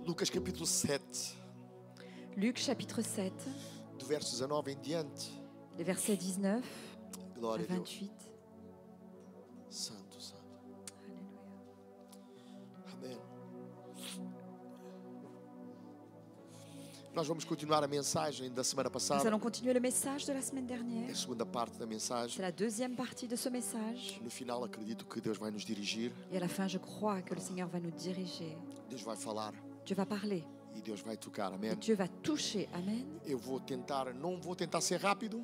Lucas capítulo 7, Luc chapitre 7, do verso 19 em diante. les versets 19 Glória à a Deus. 28. Santo, santo. Alléluia. Amém. Nós vamos continuar a mensagem da semana Nous passada. allons continuer le message de la semaine É dernière. a segunda parte da C'est mensagem. la deuxième partie de ce message. No final, acredito que Deus vai nos dirigir. Et à la fin, je crois que le Seigneur va nous diriger. Deus vai falar Dieu va parler. e Deus vai tocar. Et Amém. Dieu va toucher. Amen. Eu vou tentar, não vou tentar ser rápido,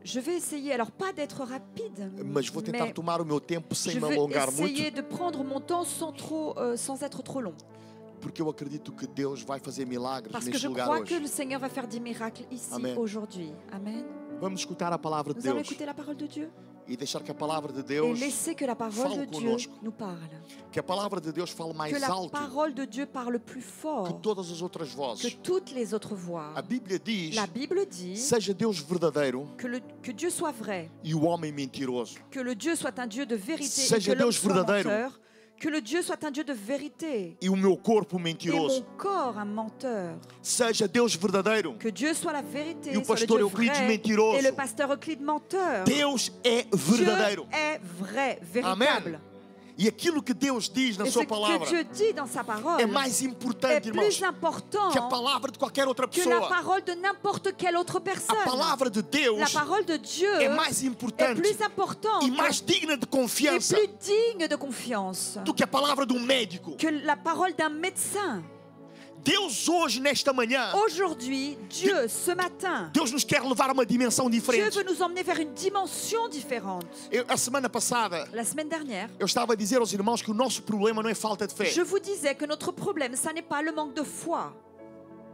Je vais essayer, alors pas d'être rapide, mas vou tentar mais tomar o meu tempo sem je me vais alongar muito, essayer de prendre mon temps sans être trop long. porque eu acredito que Deus vai fazer milagres Parce que neste je lugar crois que hoje. le Seigneur va faire des miracles ici, Amen. aujourd'hui. Amen. Vamos escutar a palavra de Nous allons Deus écouter la parole de Dieu e deixar que a palavra de et Deus, laisser que la parole fale de Dieu conosco. nous parle. que a palavra de Deus fale mais Que la alto parole de Dieu parle plus que fort todas as outras que vozes. toutes les autres voix. A Bíblia diz: La Bible dit seja Deus verdadeiro que Dieu soit vrai, e o homem mentiroso. que le Dieu soit un Dieu de vérité et Seja que l'homme Deus soit verdadeiro. menteur, que le Dieu soit un Dieu de vérité E o meu corpo et mentiroso. mon corps un menteur. Seja Deus verdadeiro Que Dieu soit la vérité, e o soit le pastor Dieu Euclides vrai mentiroso. et le pasteur Euclide menteur. Deus é Dieu verdadeiro. est vrai, véritable. Amém. E aquilo que Deus diz na Et sua ce que palavra Dieu dit dans sa parole é mais est importante, irmãos, plus important que a palavra de qualquer outra que la pessoa. parole de n'importe quelle autre A personne. palavra de La Deus parole de Dieu é mais est importante plus importante e mais digna de et confiança plus digne de confiance do que a palavra de um médico. que la parole d'un médecin. Deus hoje, nesta manhã, Aujourd'hui, Dieu, ce matin, Deus nos quer levar a uma dimensão Dieu diferente. veut nous emmener vers une dimension différente. A semana passada, La semaine dernière, eu estava a dizer aos irmãos que o nosso problema não é falta de fé. je vous disais que notre problème, ça n'est pas le manque de foi.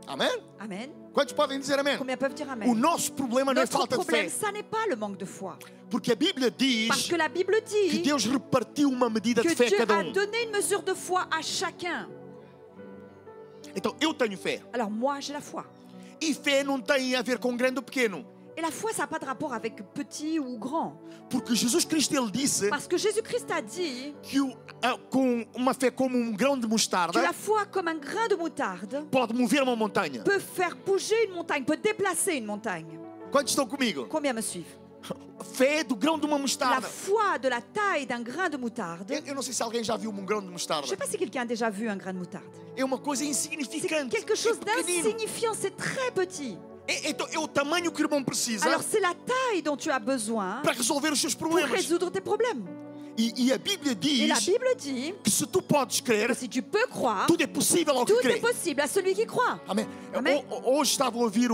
Amém? Amen. Quantos podem dizer amém? Combien peuvent dire O Amen? nosso problema não é Notre falta de problème, fé. ça n'est pas le manque de foi. Porque a Bíblia Parce diz que la Bible que dit Deus repartiu uma medida de que fé a Dieu cada a um. donné une mesure de foi à chacun. Então eu tenho fé. Alors moi, j'ai la foi. E fé não tem a ver com grande ou pequeno. Et la foi, ça n'a pas de rapport avec petit ou grand. Porque Jesus Cristo ele disse Parce que Jésus-Christ a dit que com uma fé como um grão de que mostarda la foi, comme un grain de moutarde, pode mover uma montanha. peut faire bouger une montagne, peut déplacer une montagne. Quantos estão comigo? Combien me suivent? Fé do grão de uma La mostarda. foi de la taille d'un grain de moutarde. Eu não sei se alguém já viu um grão de Je ne mostarda. sais pas si quelqu'un a déjà vu un grain de moutarde. É uma coisa C'est insignificante. quelque chose É pequenino. d'insignifiant, c'est très petit. Então é o tamanho que o irmão precisa Alors c'est la taille dont tu as besoin para resolver os seus pour problemas. résoudre tes problèmes. E a Bíblia Et la diz Bible dit que se tu podes crer, que si tu peux croire, tudo é possível ao que tout est crê. possible à celui qui croit. Amém. Amém. Hoje estava a ouvir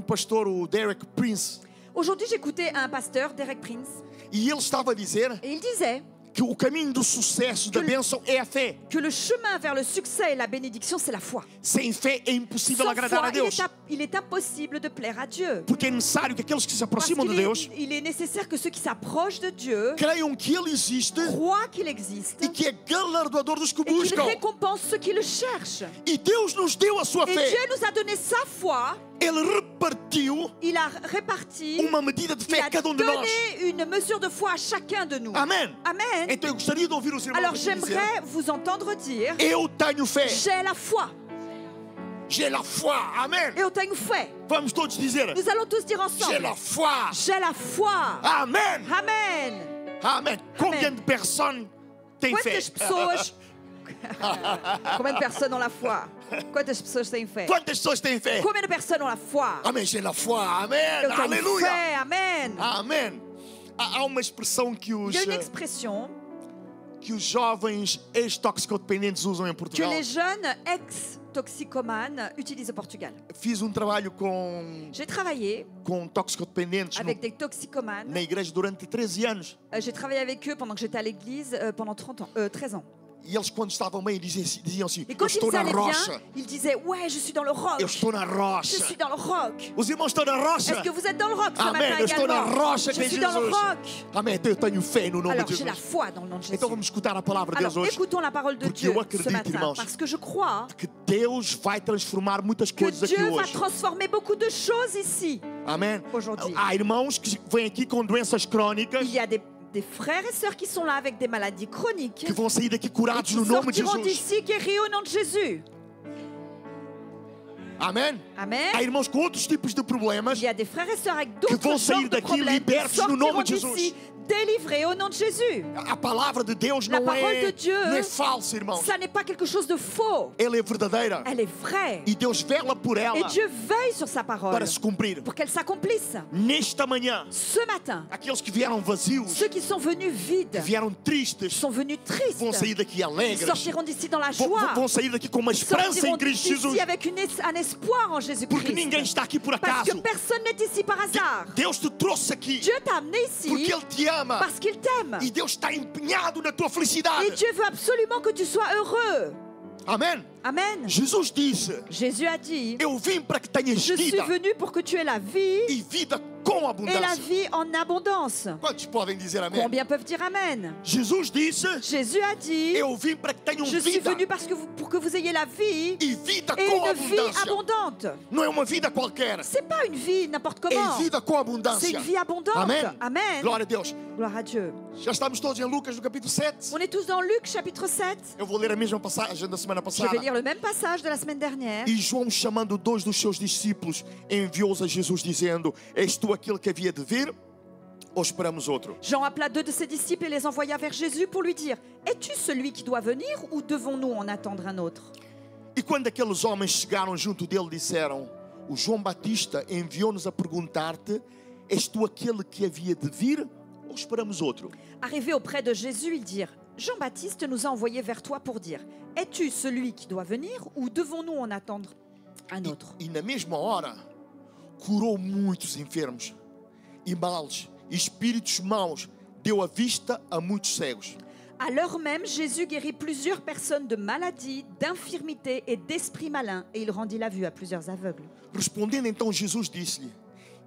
pastor, o Derek Prince, Aujourd'hui, j'écoutais un pasteur, Derek Prince, e ele estava a dizer et il disait que o caminho do sucesso, da bênção, é a fé. que le chemin vers le succès et la bénédiction, c'est la foi. Sem fé é impossível Sans agradar foi, a Deus. il est impossible de plaire à Dieu. Porque é necessário que aqueles que se Parce aproximam de qu'il Deus il est nécessaire que ceux qui s'approchent de Dieu creiam que Ele existe croient qu'il existe e que é galardoador dos que et qu'il buscam. récompense ceux qui le cherchent. E Deus nos deu a sua Et fé. Dieu nous a donné sa foi, Ele repartiu il a réparti, uma medida de il fé a a cada um de nós. donné une mesure de foi à chacun de nous. Amém. Amen. Então eu gostaria de ouvir os irmãos Alors aqui dizer: j'aimerais vous entendre dire, eu tenho fé. j'ai la foi. J'ai la foi. Amém. Eu tenho fé. Vamos todos dizer: Nous allons tous dire j'ai ensemble, la foi. j'ai la foi. Amém. Amen. Amém. Combien de personnes têm fé? Quantas pessoas... Combien de personnes ont la foi? Quantas pessoas têm fé? Quantas pessoas têm fé? Combien de personnes ont la foi? Amém. J'ai la foi. Amém. Eu tenho Aleluia. fé. Amen. Amém. Há uma expressão que Il y a une expression os jovens ex-toxicodependentes usam em que Portugal. les jeunes ex-toxicomanes utilisent au Portugal. Fiz trabalho com J'ai travaillé toxicodependentes avec des toxicomanes. na igreja durante 13 anos. J'ai travaillé avec eux pendant que j'étais à l'église pendant 13 ans. E eles, quando estavam bem, diziam assim: Et eu quand estou ils na allaient rocha. bien, ils disaient ouais, je suis dans le rock. Eu estou na Je rocha. suis dans le rock. Os irmãos estão na rocha. Est-ce que vous êtes dans le rock ce Amém. matin Eu estou na également? rocha Je de suis dans le Jesus. rock. Amém. Então eu tenho fé no nome Alors de j'ai la Jesus. foi dans le nom de Jésus. Então vamos escutar a palavra de Deus Alors hoje. écoutons la parole de Porque Dieu eu ce acredito, matin, irmãos, parce que je crois que Deus vai transformar muitas que coisas aqui Dieu va hoje. transformer beaucoup de choses ici Amém. aujourd'hui. Há irmãos que vêm aqui com doenças crônicas Il y a des frères et sœurs qui sont là avec des maladies chroniques que vão sair daqui et curados qui no nome de sortiront Jesus. d'ici guéris au nom de Jésus. Amém? Amen. Há irmãos com outros tipos de problemas Il y a des frères et sœurs avec que vão d'autres sair genres de daqui problèmes qui libertos no sortiront nome de Jesus. d'ici délivrés au nom de Jésus. A palavra de Deus La não parole é, de Dieu, não é falsa, irmãos. Ça n'est pas quelque chose de faux. Ela é verdadeira. Elle est vraie. E Deus vela por ela Et Dieu veille sur sa parole para se cumprir. pour qu'elle s'accomplisse. Nesta manhã, Ce matin, aqueles que vieram vazios, ceux qui sont venus vides, vieram tristes, sont venus tristes, vão sair daqui ils alegres. sortiront d'ici dans la joie, Vão sair daqui com uma esperança sortiront em Cristo Jesus. d'ici avec un espoir en Porque ninguém Jésus-Christ. está aqui por Parce que acaso. personne n'est ici par hasard. Deus te trouxe aqui Dieu t'a amené porque ici Ele te ama. parce qu'il t'aime. E Deus está empenhado na tua Et felicidade. Dieu veut absolument que tu sois heureux. Amém? Amen. Jesus disse: Jésus a dit, Eu vim para que tenhas je suis vida venu pour que tu aies la vie e vida com et la abundância. vie en abondance. Quantos podem dizer amém? Combien peuvent dire Amen? Jesus disse: Jésus a dit, Eu vim para que tenham je suis vida venu pour que vous ayez la vie e vida et com une vie abundância. abondante. Não é uma vida qualquer, C'est pas une vie n'importe é comment. vida com C'est abundância. une vie abondante. Amém? Amen. Glória a Deus. Gloire à Dieu. Já estamos todos em Lucas no capítulo 7. On est tous dans Luc chapitre 7. Eu vou ler a mesma passagem da semana Je passada. vais lire le même passage de la semaine dernière. E João, chamando 2 dos seus discípulos, enviou-os a Jesus dizendo: És tu aquele que havia de vir ou esperamos outro? Jean appela 2 de ses disciples et les envoya vers Jésus pour lui dire, es-tu celui qui doit venir ou devons-nous en attendre un autre? E quando aqueles homens chegaram junto dele, disseram: O João Batista enviou-nos a perguntar-te: És tu aquele que havia de vir ou esperamos outro? Arrivés auprès de Jésus, ils dirent, Jean-Baptiste nous a envoyés vers toi pour dire, es-tu celui qui doit venir ou devons-nous en attendre un autre? E na mesma hora curou muitos enfermos e males, e espíritos maus, deu a vista a muitos cegos. À l'heure même, Jésus guérit plusieurs personnes de maladies, d'infirmités et d'esprits malins, et il rendit la vue à plusieurs aveugles. Respondendo então Jesus disse-lhe: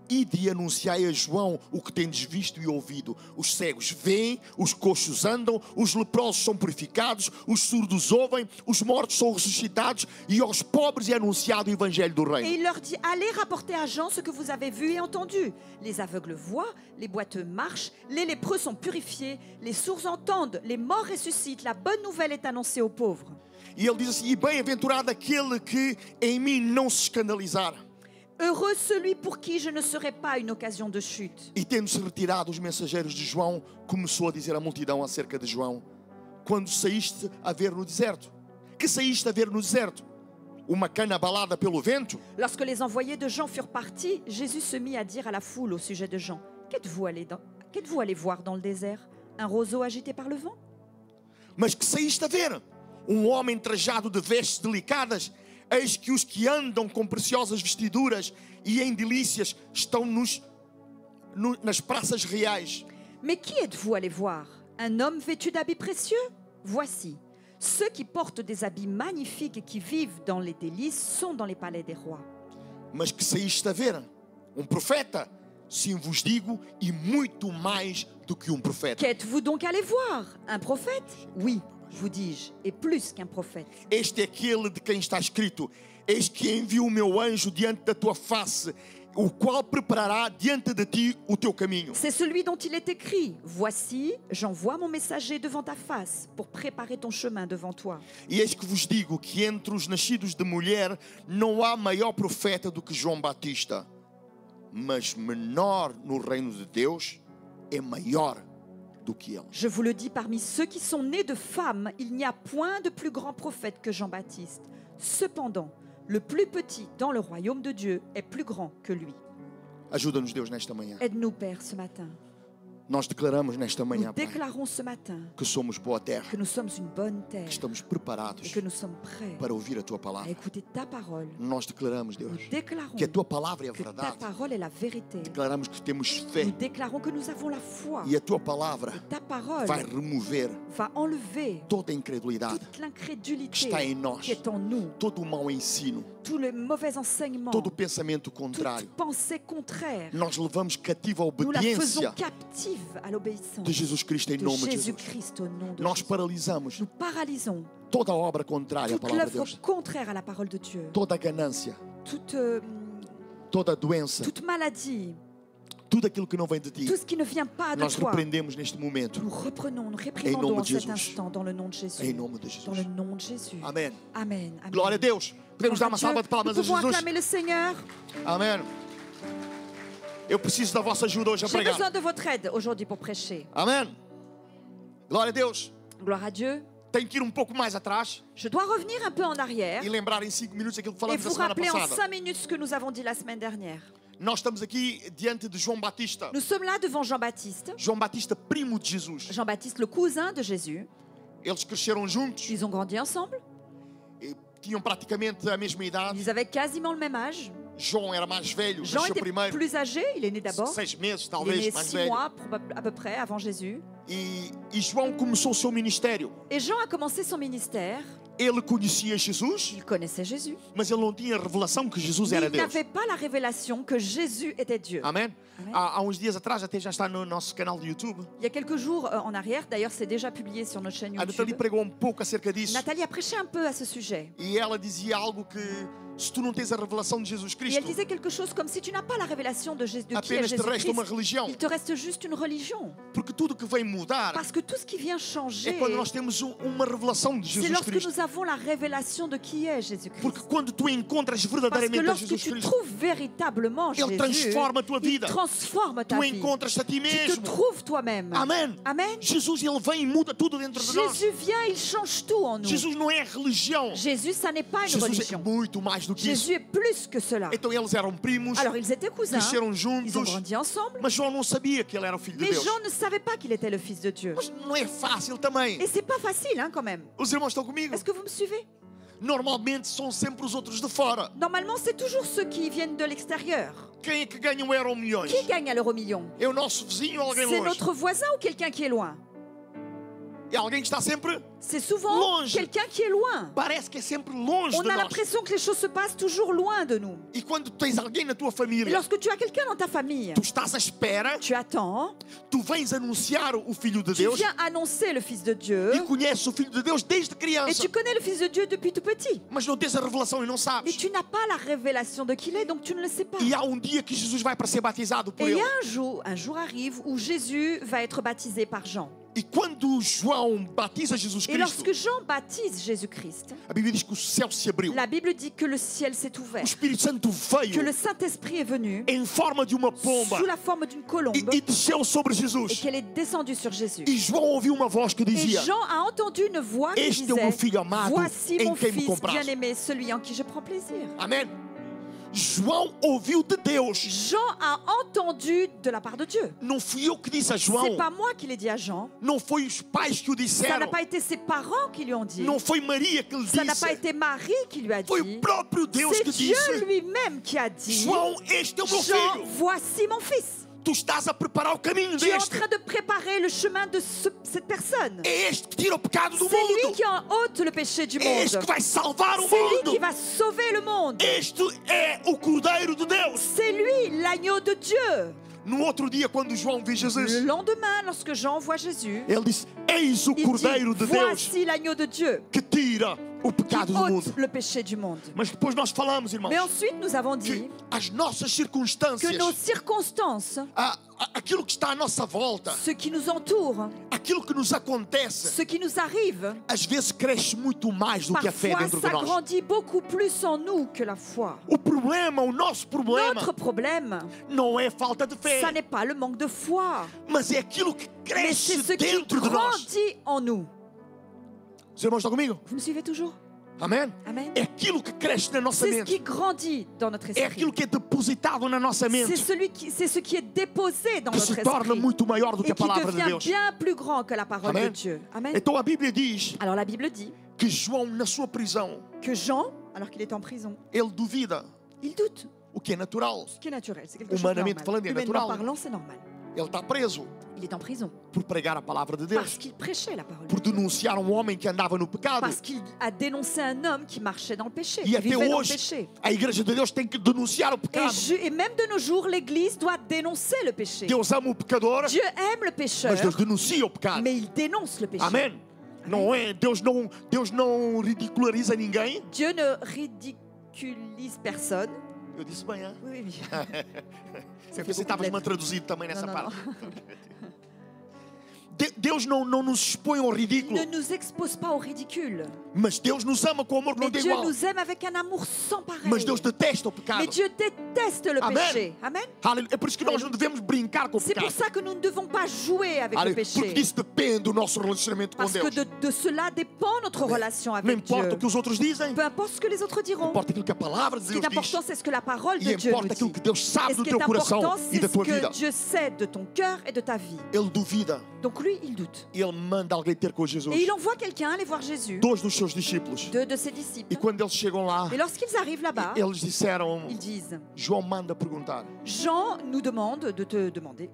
Ide e anunciai a João o que tendes visto e ouvido. Os cegos veem, os coxos andam, os leprosos são purificados, os surdos ouvem, os mortos são ressuscitados, e aos pobres é anunciado o evangelho do Et reino. il leur dit, allez rapporter à Jean ce que vous avez vu et entendu. Les aveugles voient, les boiteux marchent, les lépreux sont purifiés, les sourds entendent, les morts ressuscitent. La bonne nouvelle est annoncée aux pauvres. E ele diz assim: E bem-aventurado aquele que em mim não se escandalizar. Heureux celui pour qui je ne serai pas une occasion de chute. E tendo-se retirado os mensageiros de João, começou a dizer à multidão acerca de João: Quando saíste a ver no deserto? Que saíste a ver no deserto? Uma cana abalada pelo vento? Lorsque les envoyés de Jean furent partis, Jésus se mit à dire à la foule au sujet de Jean, qu'êtes-vous allé voir dans le désert? Un roseau agité par le vent? Mas que saíste a ver? Homem trajado de vestes delicadas? Eis que os que andam com preciosas vestiduras e em delícias estão nas praças reais. Mais qui êtes-vous allé voir? Un homme vêtu d'habits précieux? Voici, ceux qui portent des habits magnifiques et qui vivent dans les délices sont dans les palais des rois. Mas que saíste a ver? Profeta? Sim vos digo, e muito mais do que profeta. Qu'êtes-vous donc allé voir? Un prophète? Oui, vous dis-je, et plus qu'un prophète. Este é aquele de quem está escrito: Eis que envio o meu anjo diante da tua face, o qual preparará diante de ti o teu caminho. C'est celui dont il est écrit, voici, j'envoie mon messager devant ta face pour préparer ton chemin devant toi. E eis que vos digo que entre os nascidos de mulher não há maior profeta do que João Batista, mas menor no reino de Deus é maior do que ele. Je vous le dis, parmi ceux qui sont nés de femmes, il n'y a point de plus grand prophète que Jean-Baptiste. Cependant, le plus petit dans le royaume de Dieu est plus grand que lui. Ajuda-nos, Deus, nesta manhã. Aide-nous, Père, ce matin. Nós declaramos nesta Nous manhã, Pai, déclarons ce matin que somos boa terra, que nous sommes une bonne terre que estamos et preparados que nous sommes prêts para ouvir a tua à palavra. écouter ta parole. Nós declaramos, Nous Deus, déclarons que a tua palavra é a que ta verdade. parole est la vérité. Declaramos que temos fé Nous déclarons que nous avons la foi. e a tua palavra Et ta parole vai remover va enlever toda a incredulidade toute que l'incrédulité está em nós, qui est en nous, todo o mau ensino, tout le mauvais enseignement, todo o pensamento toute contrário. pensée contraire. Nós levamos cativa a Nous la faisons obediência captive à l'obéissance de Jesus Cristo em de nome de Jesus. Jésus-Christ au nom de Nós Jésus. paralisamos Nous paralysons toda a obra contrária à toute palavra de l'œuvre Deus, contraire à la parole de Dieu, toda a ganância, toute toda a doença, maladie, tudo aquilo que não vem de ti, tout ce qui ne vient pas de nós toi, repreendemos neste momento. nous reprenons, nous Em réprimandons nome en de cet Jesus. instant dans le nom de Jésus. Em nome de Jesus. Dans le nom de Jésus. Amém. Amen. Amen. Glória a Deus. Podemos dar Gloire à uma salva de Dieu. palmas Nous a pouvons Jesus. acclamer le Seigneur. Amém. Eu preciso da vossa ajuda hoje a J'ai besoin pregar. de votre aide aujourd'hui pour prêcher. Amém. Glória a Deus. Gloire à Dieu. Tenho que ir um pouco mais atrás Je dois revenir un peu en arrière e lembrar em 5 minutos aquilo que et falamos da vous semana rappeler en passada. 5 minutes ce que nous avons dit la semaine dernière. Nós estamos aqui diante de João Batista. Nous sommes là devant Jean-Baptiste. João Batista, primo de Jesus. Jean-Baptiste, le cousin de Jésus. Eles cresceram juntos Ils ont grandi ensemble. e tinham praticamente a mesma idade. Ils avaient quasiment le même âge. João era mais velho, Jean nasceu était primeiro. plus âgé, il est né d'abord. 6 meses, Il est talvez, né mais 6 velho. mois à peu près avant Jésus. E João começou o seu ministério. Et Jean a commencé son ministère. Ele conhecia Jesus, Il connaissait Jésus. mas ele não tinha revelação que Jesus Mais era il Deus. n'avait pas la révélation que Jésus était Dieu. Amém? Amém. Há uns dias atrás, até já está no nosso canal de YouTube, Il y a quelques jours en arrière, d'ailleurs c'est déjà publié sur notre chaîne a Nathalie YouTube, pregou um pouco acerca disso. Nathalie a prêché un peu à ce sujet. E ela dizia algo que, se tu não tens a revelação de Jesus Et elle Cristo, disait quelque chose comme si tu n'as pas la révélation de qui est apenas te resta uma Jésus-Christ, religião. il te reste juste une religion. Porque tudo que vem mudar Parce que tout ce qui vient é changer, quando nós temos uma revelação de c'est Jesus lorsque Cristo. nous avons la révélation de qui est Jésus-Christ. Porque quando tu encontras Parce que verdadeiramente a lorsque Jesus tu Cristo, trouves véritablement Ele Jésus, transforma a tua il vida. transforme ta tu vie. encontras-te a ti Tu te mesmo. trouves toi-même. Amém. Amen. Jesus, ele vem e muda tudo dentro de nós. Jésus vient, il change tout en nous. Jesus não é religião. Jésus, ça n'est pas une Jesus é religion. muito mais do que isso. Jésus est plus que cela. Então eles eram primos, Alors ils étaient cousins, cresceram ils ont juntos, grandi ensemble, mas João não sabia que ele era o filho de mais Deus. Jean ne savait pas qu'il était le fils de Dieu. Mas não é fácil também. Et c'est pas facile, hein, quand même. Os irmãos estão comigo? Est-ce que vous me suivez? Normalmente são sempre os outros de fora. Normalement, c'est toujours ceux qui viennent de l'extérieur. Quem é que ganha o Euro Milhões? Qui gagne à l'euro-million? É o nosso vizinho ou alguém C'est longe? notre voisin ou quelqu'un qui est loin? É alguém que está sempre... C'est souvent Longe. quelqu'un qui est loin. Parece que é sempre longe On de a nós. l'impression que les choses se passent toujours loin de nous. E quando tens alguém na tua Et família, lorsque tu as quelqu'un dans ta famille, tu estás à espera, tu attends, tu vens anunciar o Filho de tu Deus viens annoncer le Fils de Dieu, e conheces o Filho de Deus desde et criança, tu connais le Fils de Dieu depuis tout petit. mas não tens a revelação e não Mais sabes. tu n'as pas la révélation de qui il est, donc tu ne le sais pas. E há dia que Jesus vai para ser batizado por Et il y ele. a un jour arrive où Jésus va être baptisé par Jean. E quando João batiza Jesus Et Cristo, lorsque Jean baptise Jésus-Christ, a Bíblia diz que o céu se abriu. la Bible dit que le ciel s'est O ouvert, Espírito Santo que veio le Saint-Esprit est venu em forma de uma pomba sous la forme d'une colombe e desceu sobre et Jesus. qu'elle est descendue sur Jésus. E João ouviu uma voz que Et dizia: Jean a entendu une voix qui Este é o meu disait, filho amado, voici em mon quem me fils compraste. bien-aimé, celui en qui je prends plaisir. Amém? João ouviu de Deus. Jean a entendu de la part de Dieu. Não fui eu que disse a C'est João. pas moi qui l'ai dit à Jean. Não foi os pais que o Ça n'a disseram. pas été ses parents qui lui ont dit. Não foi Maria que lhe Ça n'a disse. pas été Marie qui lui a Foi o dit. próprio Deus C'est que Dieu disse: lui-même qui a dit, João, este é o meu Jean, filho. voici mon fils. Tu estás a preparar o caminho Tu es en deste. train de préparer le chemin de cette personne. É este que tira o pecado do C'est lui mundo. qui en ôte le péché du É este monde. que vai salvar o C'est lui mundo. qui va sauver le monde. Este é o Cordeiro de Deus. C'est lui, l'agneau de Dieu. No outro dia, quando João viu Le Jesus, lendemain, lorsque Jean voit Jésus, ele disse: Eis o il Cordeiro dit, de Deus voici l'agneau de Dieu que tira o qui pecado do ôte mundo. le péché du monde. Mas depois nós falamos, irmãos, Mais ensuite, nous avons dit que as nossas que circunstâncias, nos circonstances, aquilo que está à nossa volta, ce qui nous entoure, aquilo que nos acontece, ce qui nous arrive, às vezes cresce muito mais do que a fé parfois dentro de ça nós. grandit beaucoup plus en nous que la foi. O problema, o nosso problema, Notre problème, não é falta de fé, ça n'est pas le manque de foi, mas é aquilo que mais c'est cresce ce qui dentro de nós. grandit en nous. Os irmãos estão comigo? Vous me suivez toujours? Amém? Amen. É aquilo que cresce na nossa C'est ce mente. qui grandit dans notre É esprit. aquilo que é depositado na nossa mente, C'est ce qui est déposé dans que notre se torna esprit muito maior do que et a qui palavra de devient Deus. bien plus grand que la parole Amen. de Dieu. Amen. Então a Bíblia diz Alors la Bible dit que João, na sua prisão, que Jean, alors qu'il est en prison, ele duvida, il doute. o que é natural. Ce qui est naturel, c'est quelque chose de Humanamente normal. falando, é Humainement natural. parlant, c'est normal. Ele está preso Il est en prison por pregar a palavra de parce Deus, qu'il prêchait la parole de por Dieu. denunciar um homem que andava no pecado. Parce qu'il a dénoncé un homme qui marchait dans le péché, E qui até vivait dans le hoje, péché. a Igreja de Deus tem que denunciar o Et, pecado. et même de nos jours, l'Église doit dénoncer le péché. Deus ama o pecador, Dieu aime le pécheur, mas Deus denuncia o pecado. mais il dénonce le péché. Amém? Não é? Deus não ridiculariza ninguém. Dieu ne ridiculise personne. Eu disse bem, hein? Oui, oui. Eu pensei que estavas-me a traduzir também nessa Não, parte. Deus não nos expõe ao ridículo, Ne nous expose pas au ridicule. mas Deus nos ama com amor que Mais não tem Dieu igual. nous aime avec un amour sans pareil. Mas Deus detesta o Mais pecado. Dieu déteste le Amen. péché. Amen. Aleluia. É por isso que nós não devemos brincar com o C'est pour pecado. ça que nous ne devons pas jouer avec le Aleluia. Porque péché. disso depende do nosso relacionamento com Parce que Deus. de cela dépend notre relation Não avec importa Dieu. o que os outros dizem, Peu importe ce que les autres diront. importa aquilo que a palavra de Ce qui Deus est diz. important, c'est ce que la parole de E Dieu nous importa aquilo dit. que Deus Et sabe ce do qui teu est important, coração e c'est da ce tua vida. que Dieu sait de ton cœur et de ta vie. Ele duvida. Donc lui, il doute. Ele manda alguém ter com Jesus. Et il envoie quelqu'un aller voir Jésus, Dois dos seus discípulos. deux de ses E disciples. quando eles chegam lá, Et lorsqu'ils arrivent là-bas, eles disseram, ils disent, João manda perguntar, Jean nous demande de te demander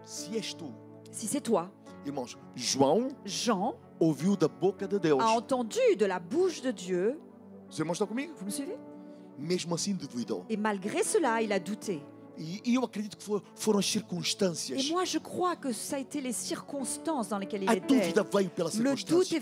se és tu. si c'est toi. Irmãos, João Jean ouviu da boca de Deus. a entendu de la bouche de Dieu. Os irmãos estão comigo? Vous me suivez? Mesmo assim duvidou. Et malgré cela, il a douté. E eu acredito que foram as Et circunstâncias. moi, je crois que ça a été les circonstances dans lesquelles il A était. dúvida veio pela circunstância.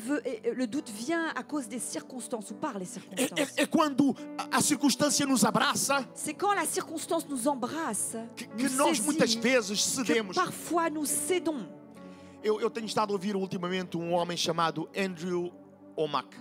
Le doute vient à cause des circonstances ou par les circonstances. É quando a circunstância nos abraça C'est quand la circonstance nous embrasse, que nous nós muitas saisit, vezes que cedemos. parfois nous cédons. Eu tenho estado a ouvir ultimamente um homem chamado Andrew Wommack.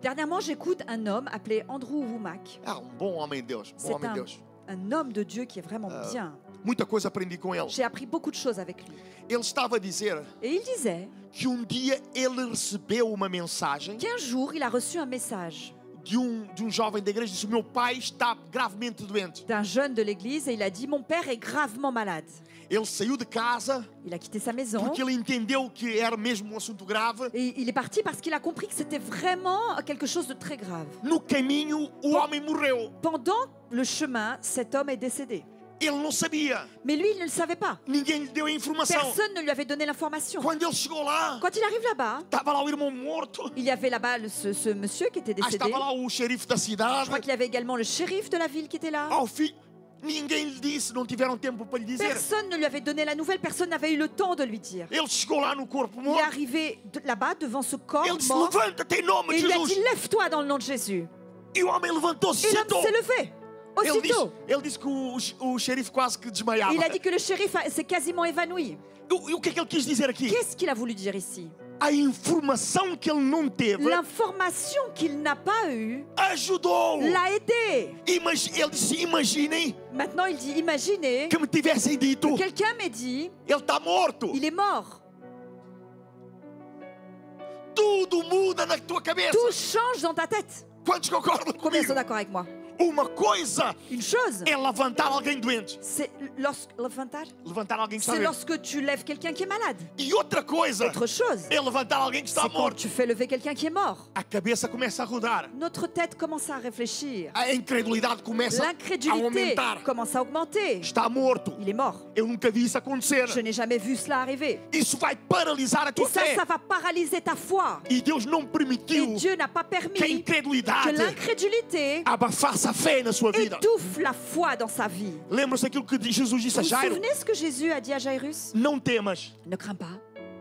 Dernièrement, j'écoute un homme appelé Andrew Wommack. Ah, bom homem de Deus. Bom C'est homem de Deus. un homme de Dieu qui est vraiment bien. Muita coisa aprendi com ele. J'ai appris beaucoup de choses avec lui. Ele estava a dizer Et il disait que dia ele recebeu uma mensagem qu'un jour, il a reçu un message de um jovem da igreja. Disse: meu pai está gravemente doente. d'un jeune de l'église et il a dit « Mon père est gravement malade ». Ele saiu de casa Il a quitté sa maison porque ele entendeu que era mesmo um assunto grave. et il est parti parce qu'il a compris que c'était vraiment quelque chose de très grave. No caminho, o homem morreu. Pendant le chemin, cet homme est décédé. Ele não sabia. Mais lui, il ne le savait pas. Ninguém lhe deu a informação. Personne ne lui avait donné l'information. Quando ele chegou lá, Quand il arrive là-bas, estava lá o irmão morto. il y avait là-bas ce monsieur qui était décédé. Estava lá o xerife da Je cidade. crois qu'il y avait également le shérif de la ville qui était là. Ao fim, ninguém lhe disse, não tiveram tempo para lhe dizer. Personne ne lui avait donné la nouvelle, personne n'avait eu le temps de lui dire. Ele chegou lá no corpo Il est morto. arrivé là-bas devant ce corps Ele disse: mort levanta-te em nome et de il lui a dit Jesus. lève-toi dans le nom de Jésus. E o homem levantou-se e Et l'homme sentou. s'est levé aussitôt. Ele disse que o xerife quase que desmaiava. Il a dit que le shérif s'est quasiment évanoui. E o que é que ele quis dizer aqui? Qu'est-ce qu'il a voulu dire ici? A informação que ele não teve L'information qu'il n'a pas eue ajudou. l'a aidé. Ele disse: imaginem Maintenant, il dit imaginez que me tivessem dito: que quelqu'un m'ait dit ele está morto. il est mort. Tudo muda na tua cabeça. Tout change dans ta tête. Quantos concordam Combien comigo? sont d'accord avec moi? Uma coisa Une chose, é levantar alguém doente. c'est levantar. Levantar alguém que está C'est doente. lorsque tu lèves quelqu'un qui est malade. E outra coisa Autre chose, é levantar alguém que está c'est quand morto. tu fais lever quelqu'un qui est mort. A cabeça começa a rodar. Notre tête commence à réfléchir. A incredulidade começa a L'incrédulité aumentar. commence à augmenter. Está morto. Il est mort. Eu nunca vi isso acontecer. Je n'ai jamais vu cela arriver. Isso vai paralisar a Et tua fé. ça va paralyser ta foi. E Deus não Et permitiu Dieu n'a pas que a permis que incredulidade l'incrédulité abafasse a fé na sua vida. étouffe la foi dans sa vie. Lembra-se aquilo que Jesus disse a Vous vous Jairo? souvenez ce que Jésus a dit à Jairus? Não temas, Ne crains pas,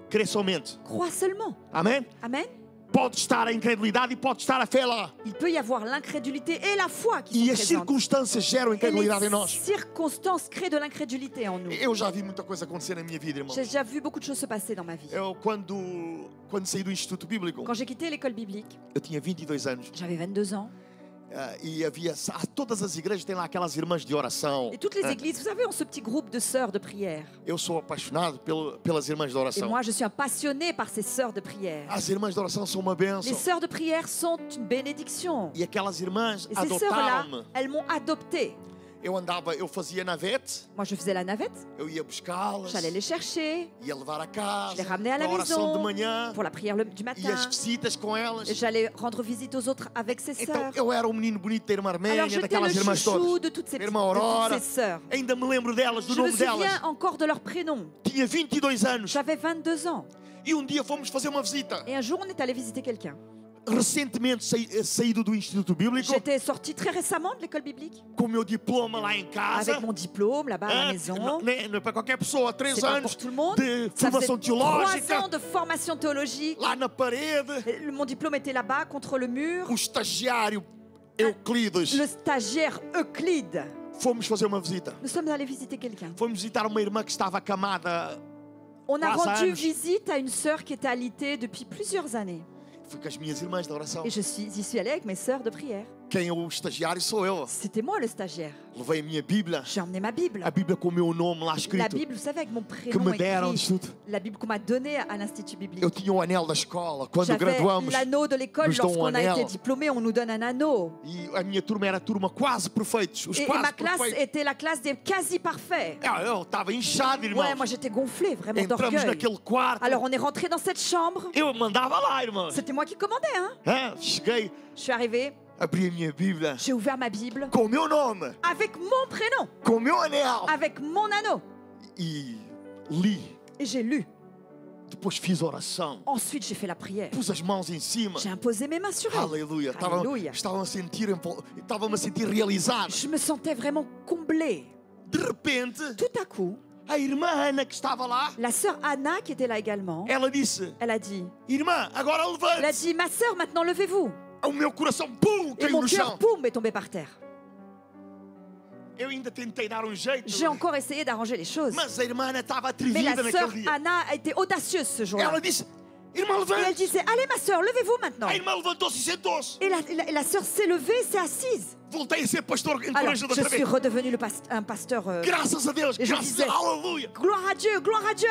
crê somente. crois seulement. Amém? Amen. Pode estar a incredulidade e pode estar a fé lá. Il peut y avoir l'incrédulité et la foi qui E sont as présentes. circunstâncias geram Et incredulidade em les nós. circonstances créent de l'incrédulité en nous. Eu já vi muita coisa acontecer na minha vida, irmão. J'ai déjà vu beaucoup de choses se passer dans ma vie. Eu, quando saí do Instituto Bíblico, Quand j'ai quitté l'école biblique, eu tinha 22 anos. j'avais 22 ans. E havia, todas as igrejas têm lá aquelas irmãs de oração. Et toutes les églises, vous savez, ont ce petit groupe de sœurs de prière. Eu sou apaixonado pelas irmãs de Et oração. moi, je suis un passionné par ces sœurs de prière. As irmãs de oração são uma Les bênção. sœurs de prière sont une bénédiction. E aquelas irmãs Et ces sœurs-là, adotaram-me. elles m'ont adopté. Eu fazia navete, Moi, je faisais la navette, eu ia buscá-las, j'allais les chercher ia levar a casa, Je les ramenais à la para a oração maison de manhã, pour la prière du e as matin. visitas com elas. J'allais rendre visite aux autres avec ces Então sœurs. eu era o menino bonito da irmã Alors Arménia, j'étais daquelas le irmãs chouchou todas. de toutes ces, Irmã Aurora. sœurs. Ainda me lembro delas, do Je me nome delas. souviens encore de leur prénom. Tinha 22 anos J'avais 22 ans. e dia fomos fazer uma visita. Et un jour, on est allé visiter quelqu'un. Recentemente saído do Instituto Bíblico, J'étais sortie très récemment de l'école biblique, com o meu diploma lá em casa. avec mon diplôme là-bas à la Ah, maison. não é para qualquer pessoa, 3 C'est pas anos pour tout le monde. de Ça faisait formação 3 teológica, ans de formation théologique. lá na parede. Mon diplôme était là-bas, contre le mur. O estagiário Euclides. le stagiaire Euclide. Fomos fazer uma visita. Nous sommes allés visiter quelqu'un. Fomos visitar uma irmã que estava acamada. On a Grâce à rendu Anne. visite à une sœur qui était alitée depuis plusieurs années. Fui com as minhas irmãs da oração. Et y suis allée avec mes sœurs de prière. Quem é o estagiário sou eu. C'était moi le stagiaire. Levei a minha Bíblia. J'ai emmené ma Bible. A Bíblia com o meu nome lá La escrito. Bible, vous savez, avec mon Que prénom me deram écrit. tudo. La Bible qu'on m'a donnée à l'Institut biblique. Eu tinha o anel da escola. Quando J'avais graduamos. l'anneau de l'école. nos dão Lorsqu'on a anel. été diplômé, on nous donne un anneau. E a minha turma era a turma quase perfeitos. Os Et quase ma classe perfeitos. était la classe des quasi parfaits. Eu estava inchado, irmão. Ouais, moi j'étais gonflé, vraiment Entramos d'orgueil. naquele quarto. Alors on est rentré dans cette chambre. Eu mandava lá, irmãos. C'était moi qui commandais, hein. Cheguei, Je suis arrivée, abri a minha Bíblia. j'ai ouvert ma Bible Com o meu nome. avec mon prénom, Com o meu anel. avec mon anneau. E li. Et j'ai lu. Depois fiz oração. Ensuite, j'ai fait la prière. Pus as mãos em cima. J'ai imposé mes mains sur elle. Aleluia. Aleluia. Estava-me a sentir realizado. Je me sentais vraiment comblée. De repente, Tout à coup, a irmã Ana que estava lá, la sœur Anna, qui était là également, ela disse: elle a dit, Irmã, agora elle a levante. dit, ma sœur, maintenant levez-vous. O meu coração, pum, Et caiu mon no cœur, chão. poum, est tombé par terre. Eu ainda tentei dar jeito. J'ai encore essayé d'arranger les choses. Mas a irmã Ana estava Mais la atrevida sœur naquele dia. Anna a été audacieuse ce jour-là. Ela disse: Irmã, Et elle levante. disait, allez ma sœur, levez-vous maintenant. A irmã levantou-se e sentou-se. Et la sœur s'est levée, s'est assise. Voltei a ser pastor Alors, encorajado je outra suis vez. redevenu un pasteur. Graças a Deus, Et je graças disais, a Aleluia. Gloire à Dieu,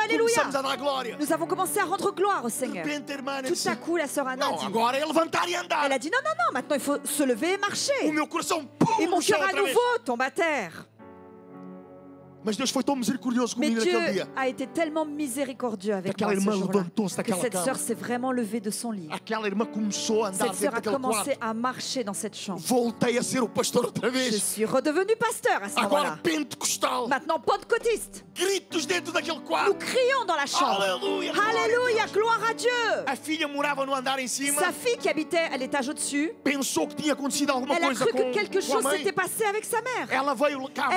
Alléluia. Começamos a dar glória. Nous avons commencé à rendre gloire au De Seigneur. repente a irmã Ana Tout disse: à coup, la sœur Anna a Não, dit, agora é levantar e andar. elle a dit, non, non, non, maintenant il faut se lever et O marcher. meu coração, pum, Et mon no chão cœur à outra vez. nouveau tombe à terre. Mas Deus foi tão misericordioso Mais comigo Dieu naquele dia. a été tellement miséricordieux avec Aquela moi ce irmã jour-là levantou-se que daquela cette cama. sœur s'est vraiment levée de son lit. Aquela irmã começou a andar Cette sœur dentro a daquele commencé quarto. à marcher dans cette chambre. Voltei a ser o pastor outra Je vez. suis redevenu pasteur à ce Agora moment-là. pentecostal. Maintenant pentecôtiste. Gritos dentro daquele Nous quarto. crions dans la chambre. Aleluia. Alléluia, gloire à Dieu. A filha morava no andar em cima. Sa fille qui habitait à l'étage au-dessus, Pensou que tinha acontecido alguma elle a coisa cru que quelque com a chose mãe. s'était passé avec sa mère. Ela veio cá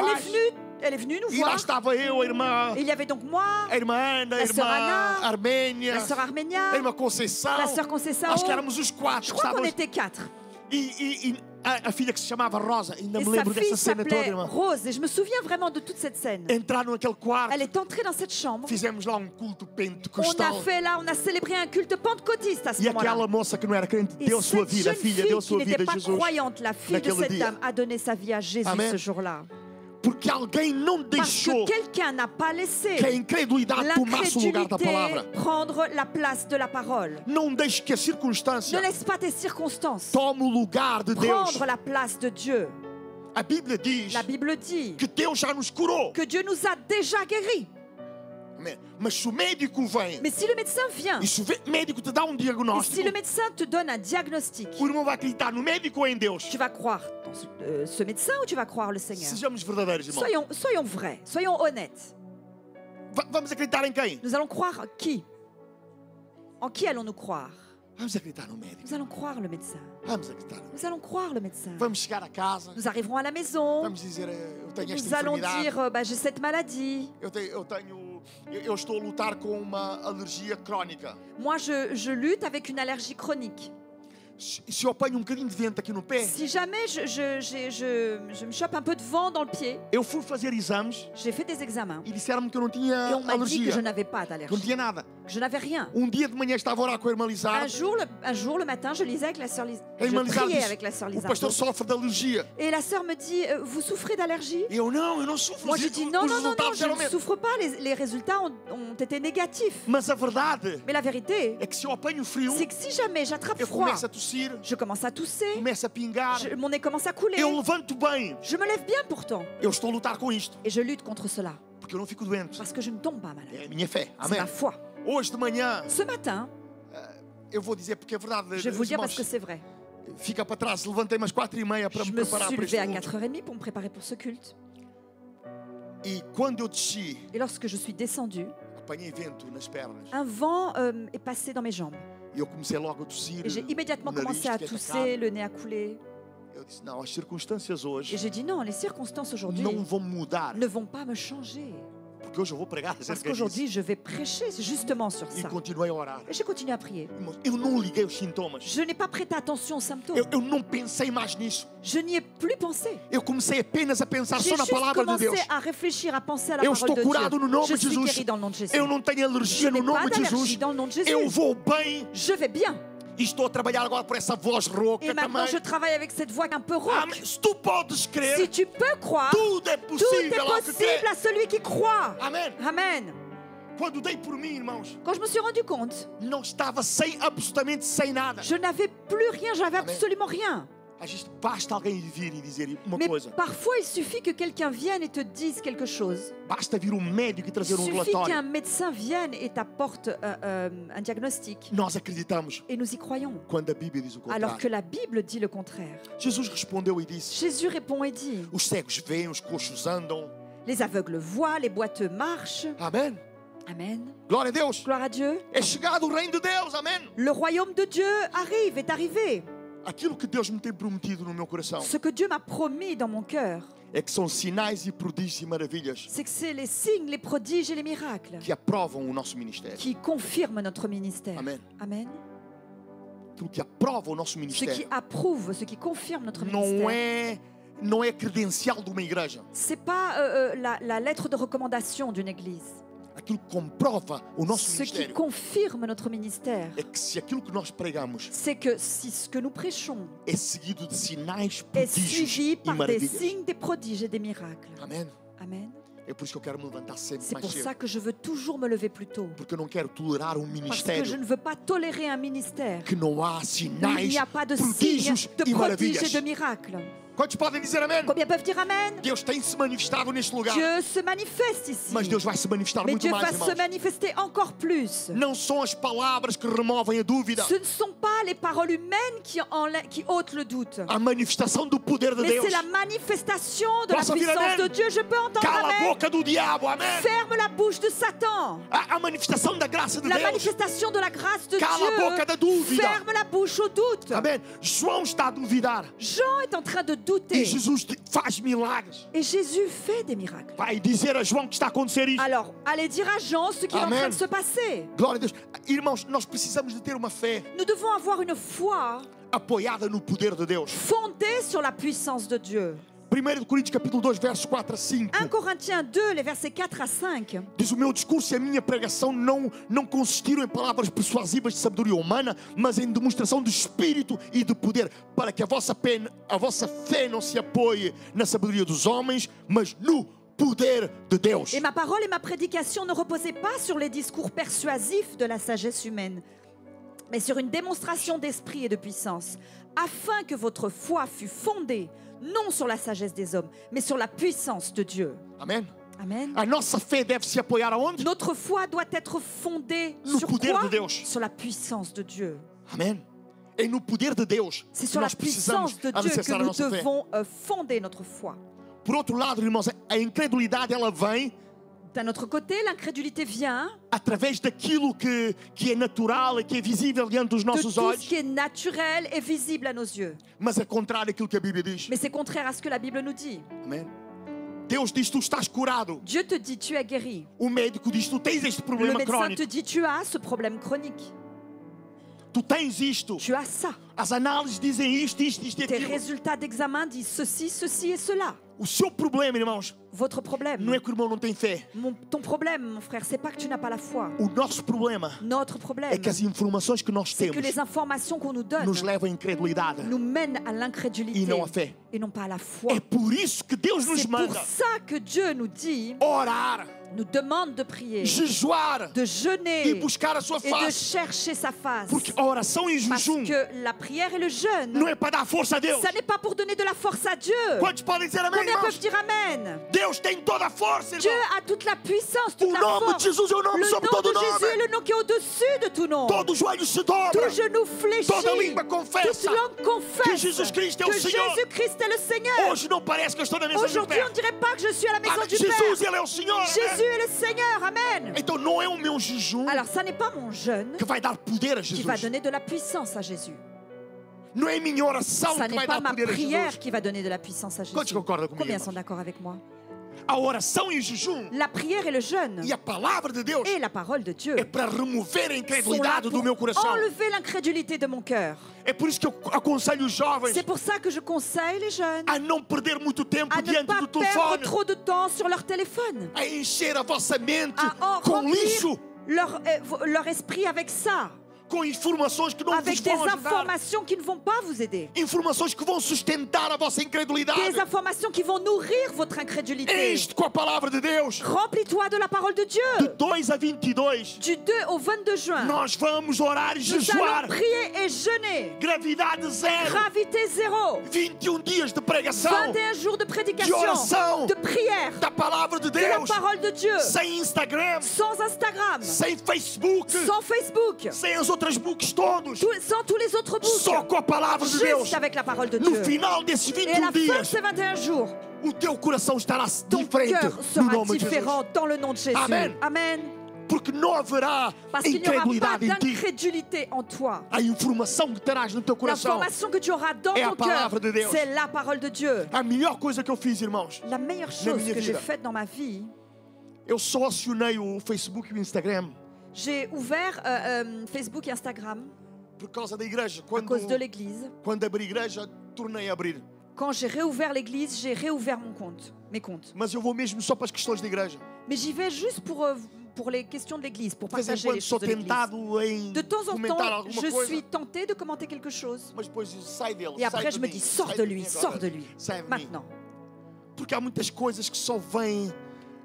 Elle est venue nous e lá voir. estava eu, a irmã, Et il y avait donc moi, a irmã Ana, a La irmã sœur Anna, Arménia, la sœur a Arménia, irmã Conceição. la sœur Conceição. Acho que éramos os quatro. Je que crois qu'on estávamos. était 4. E a filha que se chamava Rosa, ainda Et me sa lembro fille dessa cena toda, s'appelait irmã. Rose. Et je me souviens vraiment de toute cette scène. Entraram naquele quarto, Elle est entrée dans cette chambre. fizemos lá culto On a pentecostal. fait là, on a célébré un culte pentecôtiste à ce E moment-là. aquela moça que não era crente Et deu a sua cette vida, a jeune filha fille deu a qui sua vida n'était a pas Jesus. croyante, la fille de naquele cette dia. dame, a donné sa vie à Jésus Amen. ce jour-là. Porque alguém não Parce deixou que quelqu'un n'a pas laissé que a incredulidade tomasse o lugar da palavra. l'incrédulité prendre la place de la parole. Não deixe que a Ne circunstância laisse pas tes circonstances tome o lugar de Deus. prendre la place de Dieu. A Bíblia diz La Bible dit que Deus já nos curou. que Dieu nous a déjà guéris. Mas se o médico vem Mais si le médecin vient, e se o médico te dá et diagnóstico, si le médecin te donne un diagnostic, o irmão vai acreditar no médico ou em Deus? tu vas croire dans ce médecin ou tu vas croire le Seigneur? Sejamos verdadeiros, irmão. Soyons vrais, soyons honnêtes. Vamos acreditar em quem? Nous allons croire qui? En qui allons-nous croire? Vamos acreditar no médico. Nous allons croire le médecin. Vamos acreditar. Nous allons croire le médecin. Vamos chegar a casa. Nous arriverons à la maison. Vamos dizer, eu tenho Nous esta allons enfermidade. dire, bah, j'ai cette maladie. Eu estou a lutar com uma alergia crónica. Moi, je lutte avec une allergie chronique. Se eu apanho bocadinho de vento aqui no pé, Si jamais je me chope un peu de vent dans le pied, eu fui fazer exames j'ai fait des examens. e disseram-me que eu não tinha Et on m'a dit que je alergia. n'avais pas Não d'allergie. tinha nada. Je n'avais rien. Dia de manhã estava a orar com a irmã Un Lizardo. jour, le matin, je lisais avec la sœur Lisa. A irmã Je Lizardo priais disse, avec la sœur o Lisa. pastor sofre de alergia. Et la sœur me dit, vous souffrez d'allergie? Eu não sofro. Moi, je dis, non, Os non, non, non, resultados je eram ne mesmo. souffre pas. Les résultats ont été négatifs. Mas a verdade Mais la vérité, é que se eu apanho frio, c'est que si jamais j'attrape eu froid, começo a tossir, je commence à tousser, começo a pingar, mon nez commence à couler. eu levanto bem. Je me lève bien pourtant. Eu estou a lutar com isto, Et je lutte contre cela. porque eu não fico doente. Parce que je ne tombe pas malade. É a minha fé. C'est Amém. ma foi. Hoje de manhã, Ce matin, eu vou dizer porque é verdade. je vais vous le dire parce irmãos, que c'est vrai. fica para trás. Levantei-me às 4h30 para Je me me preparar suis para este levée à culto. 4h30 pour me préparer pour ce culte. E quando eu desci, Et lorsque je suis descendue, apanhei vento nas pernas. un vent est passé dans mes jambes. E eu comecei logo a tossir. Et j'ai immédiatement o nariz commencé à fiquei tousser, atacado. le nez à couler. Eu disse, não, as circunstâncias Et hoje j'ai dit non, les circonstances aujourd'hui não vão mudar. ne vont pas me changer. Porque hoje eu vou pregar Parce acerca qu'aujourd'hui, disso. je vais prêcher justement sur E ça. continuei a orar. Et je continue à prier. Irmãos, eu não liguei os sintomas. Je n'ai pas prêté attention aux symptômes. Eu não pensei mais nisso. Je n'y ai plus pensé. Eu comecei apenas a pensar J'ai só na juste palavra de Deus. commencé à réfléchir, à penser à la Eu parole estou de curado no Dieu. nome Je de suis Jesus. guéri dans le nom de Jésus. Eu não tenho Je alergia n'ai no nome pas de Jesus. d'allergie dans le nom de Jésus. Eu vou bem. Je vais bien. E estou a trabalhar agora por essa voz rouca Et maintenant, também. je travaille avec cette voix un peu rauque. Amém. Se tu podes crer, Si tu peux croire, tudo é tout possível est ao que crê. possible à celui qui croit. Amém. Amen. Quando dei por mim, irmãos, Quand je me suis rendu compte, não estava absolutamente sem nada. je n'avais plus rien, j'avais Amen. absolument rien. Às vezes basta alguém vir e dizer uma Mais coisa. parfois, il suffit que quelqu'un vienne et te dise quelque chose. Basta vir médico e Il trazer suffit relatório. qu'un médecin vienne et t'apporte un diagnostic. Nós acreditamos Et nous y croyons. quando a Bíblia diz o Alors que contrário. la Bible dit le contraire. Jesus respondeu e disse: Jésus répond et dit, os cegos veem, os coxos andam. les aveugles voient, les boiteux marchent. Amém. Amen. Glória a Deus. Gloire à Dieu. É chegado o reino de Deus. Amém. Le royaume de Dieu arrive, est arrivé. Aquilo que Deus me tem prometido no meu coração Ce que Dieu m'a promis dans mon cœur, é que são sinais e prodígios e maravilhas c'est que c'est les signes, les prodiges et les miracles que aprovam o nosso ministério. qui confirment notre ministère. Amen. Amen. Aquilo que aprova o nosso Ce qui ministério approuve, ce qui confirme notre não ministère. é credencial de uma igreja. C'est pas la lettre de recommandation d'une église. Aquilo que comprova o nosso Ce qui ministério confirme notre ministère, é que se aquilo que nós pregamos c'est que si ce que nous prêchons é seguido de sinais, est prodígios suivi e par des maravilhas. signes, des prodiges et des miracles. Amém. Amen. É por isso que eu quero me levantar sempre C'est mais pour cedo. ça que je veux toujours me lever plus tôt. Porque eu não quero tolerar um Parce que je ministério ne veux pas tolérer un ministère que não há où il sinais, n'y a pas de signes, prodígios de e prodiges maravilhas. et de miracles. Quantos podem dizer amém? Combien peuvent dire Amen? Deus tem se manifestado neste lugar. Dieu se manifeste ici. Mas Deus vai se manifestar Mais muito Dieu mais, va se irmãos. manifester encore plus. Não são as palavras que removem a dúvida. Ce ne sont pas les paroles humaines qui ôtent le doute. A manifestação do poder de Mais Deus. c'est la manifestation de la Posso ouvir puissance amen? de Dieu. Je peux entendre Cala a Amen. boca do diabo, amém. Ferme la bouche de Satan. A manifestação da graça de La Deus. manifestation de la grâce de Cala a boca da Dieu. dúvida. Ferme la bouche au doute. Amém. João está a duvidar. Jean est en train de E douter. Jesus faz milagres. Et Jésus fait des miracles. Vai dizer a João que está a acontecer isto. Alors, allez dire à Jean ce qui est en Amen. train de se passer. Glória a Deus. Irmãos, nós precisamos de ter uma fé Nous devons avoir une foi apoiada no poder de Deus. fondée sur la puissance de Dieu. 1 Coríntios capítulo 2, versos 4 a 5. 1 Corinthiens 2, les versets 4 à 5. Diz: o meu discurso e a minha pregação não consistiram em palavras persuasivas de sabedoria humana, mas em demonstração de espírito e de poder, para que a vossa fé não se apoie na sabedoria dos homens, mas no poder de Deus. Et ma parole et ma prédication ne reposaient pas sur les discours persuasifs de la sagesse humaine, mais sur une démonstration d'esprit et de puissance, afin que votre foi fût fondée non sur la sagesse des hommes, mais sur la puissance de Dieu. Amém? Amen. A nossa fé deve se apoiar aonde? Notre foi doit être fondée No sur poder quoi? de Deus. Sur la puissance de Dieu. Amém? É no poder de Deus C'est que sur la nós precisamos puissance de Dieu que alicerçar a nous nossa fé. devons fonder notre foi. Por outro lado, irmãos, a incredulidade ela vem D'un autre côté, l'incrédulité vient através daquilo que é natural e que é visível diante dos de nossos tout ce olhos, qui est naturel et visible à nos yeux. mas é contrário àquilo que a Bíblia diz. Mais c'est contraire à ce que la Bible nous dit. Amém? Deus diz: tu estás curado. Dieu te dit tu es guéri. O médico diz: tu tens este Le problema médecin crónico. te dit tu as ce problème chronique. Tu tens isto. Tu as ça. As análises dizem isto e Tes aquilo. résultats d'examen disent ceci, ceci et cela. O seu problema, irmãos, Votre problème, não é que o irmão não tem fé. ton problème, mon frère, c'est pas que tu n'as pas la foi. O nosso problema Notre é problème, que as informações que nós c'est que temos les informations qu'on nous donne nos levam à incredulidade nous mènent à e l'incrédulité não à fé. et non pas à la foi. É por isso que Deus nos C'est pour manda ça que Dieu nous dit, orar, nous demande de prier, jejuar de e jeûner buscar a sua et de face. chercher sa face. Porque a oração e o Parce jejum que la prière et le jeûne, não é para dar força a Deus. ça n'est pas pour donner de la force à Dieu. Quantos podem dizer amém, Combien peuvent irmãos? dire Amen? Deus tem toda a força, Dieu irmão. a toute la puissance, toute O la nome force. de Jesus é o nome Le sobre nom todo de Jésus est nome. le nom qui est au-dessus de tout nom. Todo joelho se dobra. Tout genou fléchit, Toda língua toute confessa langue que confesse Jesus Cristo é o que Senhor. Jésus-Christ est le Seigneur. Hoje não parece que eu estou na mesa do Aujourd'hui, on Père. ne dirait pas que je suis à la maison Ah, du Jesus, Père. Ele é o Senhor. amém? Jésus est le Seigneur, Amen. Então não é o meu jejum Alors, ça n'est pas mon jeûne que vai dar poder a qui Jesus. va donner de la puissance à Jésus. Não é a minha oração Ça que n'est vai pas dar ma poder a prière Jesus. qui va donner de la puissance à Quantos Jésus. concordam comigo, Combien irmãos? sont d'accord avec moi? A oração e o jejum La prière et le jeûne e a palavra de Deus et la parole de Dieu é para remover a sont là incredulidade pour do meu coração. enlever l'incrédulité de mon cœur. É por isso que eu aconselho os jovens C'est pour ça que je conseille les jeunes a não perder muito tempo à ne diante pas do perdre telefone, trop de temps sur leur téléphone, a encher a vossa mente à com remplir lixo, leur esprit avec ça, com informações que não vos avec des vão ajudar, informations qui ne vont pas vous aider, informações que vão sustentar a vossa incredulidade. des informations qui vont nourrir votre incrédulité. Enche-te com a palavra de Deus. Remplis-toi de la parole de De Dieu. 2 a 22, Du 2 au 22 juin, nós vamos orar e nous jejuar. allons prier et jeûner. Gravidade zero. Gravité zéro. 21 dias de pregação 21 jours de de prédication, oração de prière, da palavra de de la Deus. parole de Dieu, Sem Instagram, sans Instagram, sem Facebook, sans Facebook, sem as outras books todos. sans tous les autres Só books, com a palavra de Deus. juste avec la parole de No Dieu. final desses Et à la 21 fin de dias, ces 21 jours, o teu coração estará ton diferente cœur no sera nome de Jesus. différent dans le nom de Jésus. Amen. Amen. Porque não haverá Parce qu'il n'y aura pas incredulidade em ti. d'incrédulité en toi. A informação que terás no teu coração L'information que tu auras dans é a ton cœur, palavra de Deus. c'est la parole de Dieu. A melhor coisa que eu fiz, irmãos, La meilleure Na chose minha que j'ai vida. faite dans ma vie, eu só acionei o Facebook e o Instagram j'ai ouvert Facebook et Instagram por causa da igreja. à cause de l'église. Quando abri a igreja, tornei a abrir. Quand j'ai réouvert l'église, j'ai réouvert mes comptes. Mas eu vou mesmo só para as questões da igreja. Mais j'y vais juste pour les questions de l'église, pour De vez em partager les quando sou choses de l'église. tentado em De temps en comentar temps, alguma je coisa, suis tentée de commenter quelque chose. mas depois sai dele. Et après, sai je de me mim, dis, sai sors de mim lui, agora, sors de lui. sai de mim. Maintenant. Porque há muitas coisas que só vêm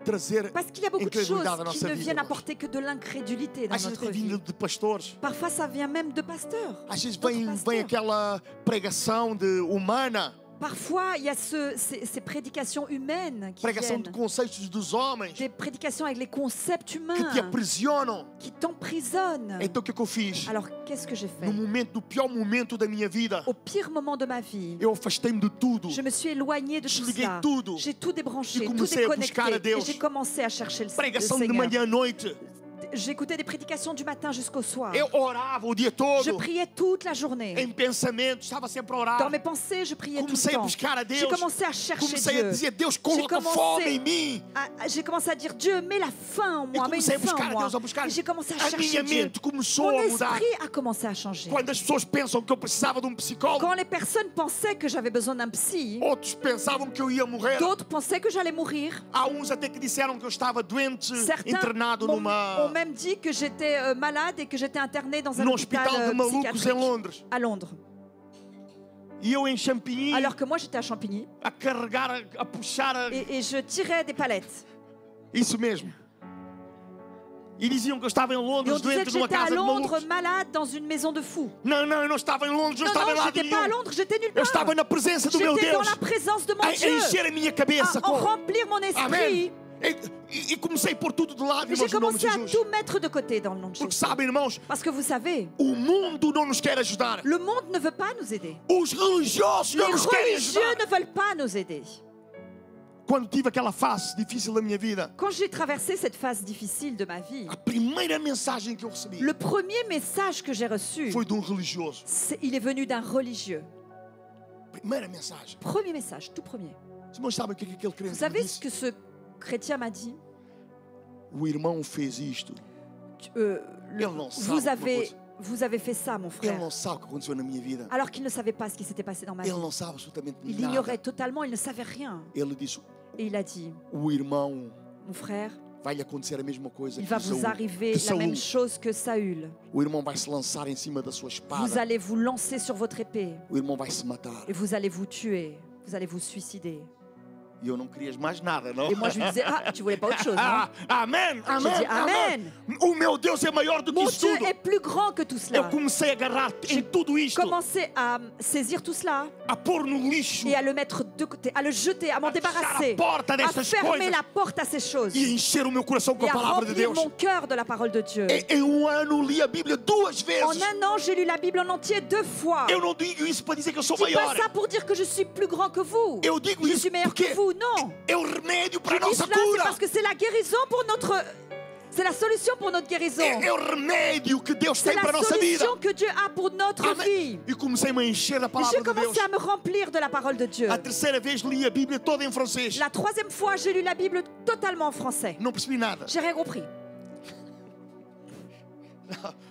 trazer Parce qu'il y a beaucoup de choses incredulidade à qui nossa ne vida. viennent apporter que de l'incrédulité dans Às vezes notre tem vie. vindo de pastores. Parfois, ça vient même de pasteurs. Às vezes d'autres vem pasteurs. aquela pregação humana, Parfois, il y a ces prédications humaines qui pregação de viennent. conceitos dos homens Des prédications avec les concepts que te humains aprisionam. qui t'emprisonnent. Então o que é que eu fiz? Alors, qu'est-ce que j'ai fait? No pior momento da minha vida, Au pire moment de ma vie, eu afastei-me de tudo. je me suis éloignée de tout Desliguei cela. tudo. J'ai tout débranché, E tout comecei a buscar a déconnecté. Et Deus. j'ai commencé à chercher le Pregação de Seigneur. manhã à noite. J'écoutais des prédications du matin jusqu'au soir. Eu orava o dia Je todo. priais toute la journée. Em pensamento, estava sempre a Dans orar. mes pensées, je priais tout Comecei le a temps. buscar a J'ai Deus. commencé à chercher Comecei a Dieu. dizer, Deus, coloca commencé fome em mim. J'ai commencé à dire, Dieu, mets la faim en E moi, mets comecei a une faim buscar en a moi. Deus, a buscar. Et j'ai commencé à A chercher minha Dieu. mente começou Mon a mudar. esprit a commencé à changer. Quando as pessoas pensam que eu precisava de psicólogo, Quand les personnes pensaient que j'avais besoin d'un psy, outros pensavam que eu ia morrer. d'autres pensaient que j'allais mourir. Há uns até que disseram que eu estava doente, Certains internado ont numa même dit que j'étais malade et que j'étais internée dans un num hôpital hospital de malucos em psychiatrique Londres. à Londres. E eu em Champigny, Alors que moi, j'étais à Champigny a carregar, a puxar, et je tirais des palettes. isso mesmo. E diziam que eu estava em Et on Londres, disait doente que numa j'étais à casa de Londres malucos. malade dans une maison de fous. Não, não, eu não estava em Londres, eu Non, estava em non, lado j'étais pas à nenhum. Londres, j'étais nulle Eu estava part. na presença do meu J'étais dans Deus, la présence de mon a Dieu, encher a minha cabeça à com... remplir mon esprit. Amém. E comecei por tudo de lado, Et j'ai irmãos, no nome de commencé à Jesus. tout mettre de côté dans le nom de Porque Jésus. sabem, irmãos, Parce que vous savez, o mundo não nos quer ajudar. le monde ne veut pas nous aider. Os religiosos Les não nos querem religieux ajudar. ne veulent pas nous aider. Quando tive aquela fase difícil da minha vida, Quand j'ai traversé cette phase difficile de ma vie, a primeira mensagem que eu recebi le premier message que j'ai reçu, foi de religioso. il est venu d'un religieux. Primeira mensagem. Premier message, tout premier. Os irmãos sabem o que é que aquele crente Vous me savez disse? ce que ce chrétien m'a dit? O irmão fez isto. Le- Ele não sabe vous alguma avez, coisa. vous avez fait ça, mon Ele frère. não sabe o que aconteceu na minha vida. Alors qu'il ne savait pas ce qui s'était passé dans ma vie. Ele não sabe absolutamente Il nada. ignorait totalement, il ne savait rien. Ele disse: Et il a dit, o irmão mon frère, vai-lhe acontecer a mesma coisa il que va vous Saul. arriver Que la Saul. même chose que Saül. O irmão vai se lançar em cima da sua Vous espada. allez vous lancer sur votre épée O irmão vai se matar. et vous allez vous tuer. Vous allez vous suicider. E eu não querias mais nada, não? Et moi, je lui disais, ah, tu voulais pas autre chose, non? Ah, amém, J'ai amém, dit, Amen. O meu Deus é maior do que Mon isso Dieu tudo. est plus grand que tout Eu cela. comecei a agarrar em J'ai tudo isto, Commencez à saisir tout cela a pôr no lixo et à le mettre de côté, à le jeter, à m'en débarrasser, a porta à destas fermer coisas la porte à ces choses e encher o meu coração com et a à palavra de remplir Deus. mon cœur de la parole de Dieu. Em ano li a Bíblia 2 En vezes. un an, j'ai lu la Bible en entier 2 fois. Eu não digo isso para dizer que eu sou Je dis maior. pas ça pour dire que je suis plus grand que vous. Eu digo Je isso suis meilleur porque que vous, non. é o remédio para a Je dis nossa cela, c'est cura. parce que c'est la guérison pour notre... C'est la solution pour notre guérison. É o remédio que Deus C'est tem para a la nossa vida. solution que Dieu a pour notre vie. Amém. E comecei-me a encher da Et palavra j'ai de Deus. commencé à me remplir de la parole de Dieu. A terceira vez li a Bíblia toda em francês. La troisième fois, j'ai lu la Bible totalement en français. Não percebi nada. J'ai rien compris.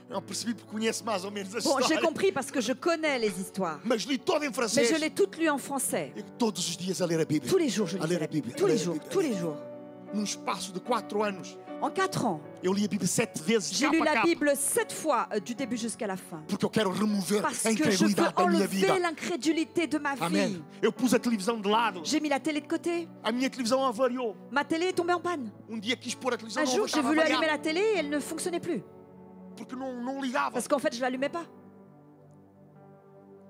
Não percebi porque conheço mais ou menos a Bon, j'ai história. compris parce que je connais les histoires. Mas li toda em Mais francês. je l'ai toute lue en français. E todos os dias a ler a Bíblia. Tous les jours, je A lisais ler la a Bíblia. Bible. Tous a les ler a jours, Bíblia, tous a ler les a jours. Bíblia. Num espaço de 4 anos, En 4 ans, eu li a Bíblia 7 vezes, j'ai lu capa a la capa. Bible 7 fois du début jusqu'à la fin. Porque eu quero remover Parce a que je veux incredulidade da minha vida. enlever l'incrédulité de ma vie. Amém. Eu pus a televisão de lado. J'ai mis la télé de côté. A minha televisão avariou. Ma télé est tombée en panne. Dia quis pôr a televisão, Un não jour, j'ai estava voulu allumer avariada. la télé et elle ne fonctionnait plus. Porque não ligava. Parce qu'en fait, je ne l'allumais pas.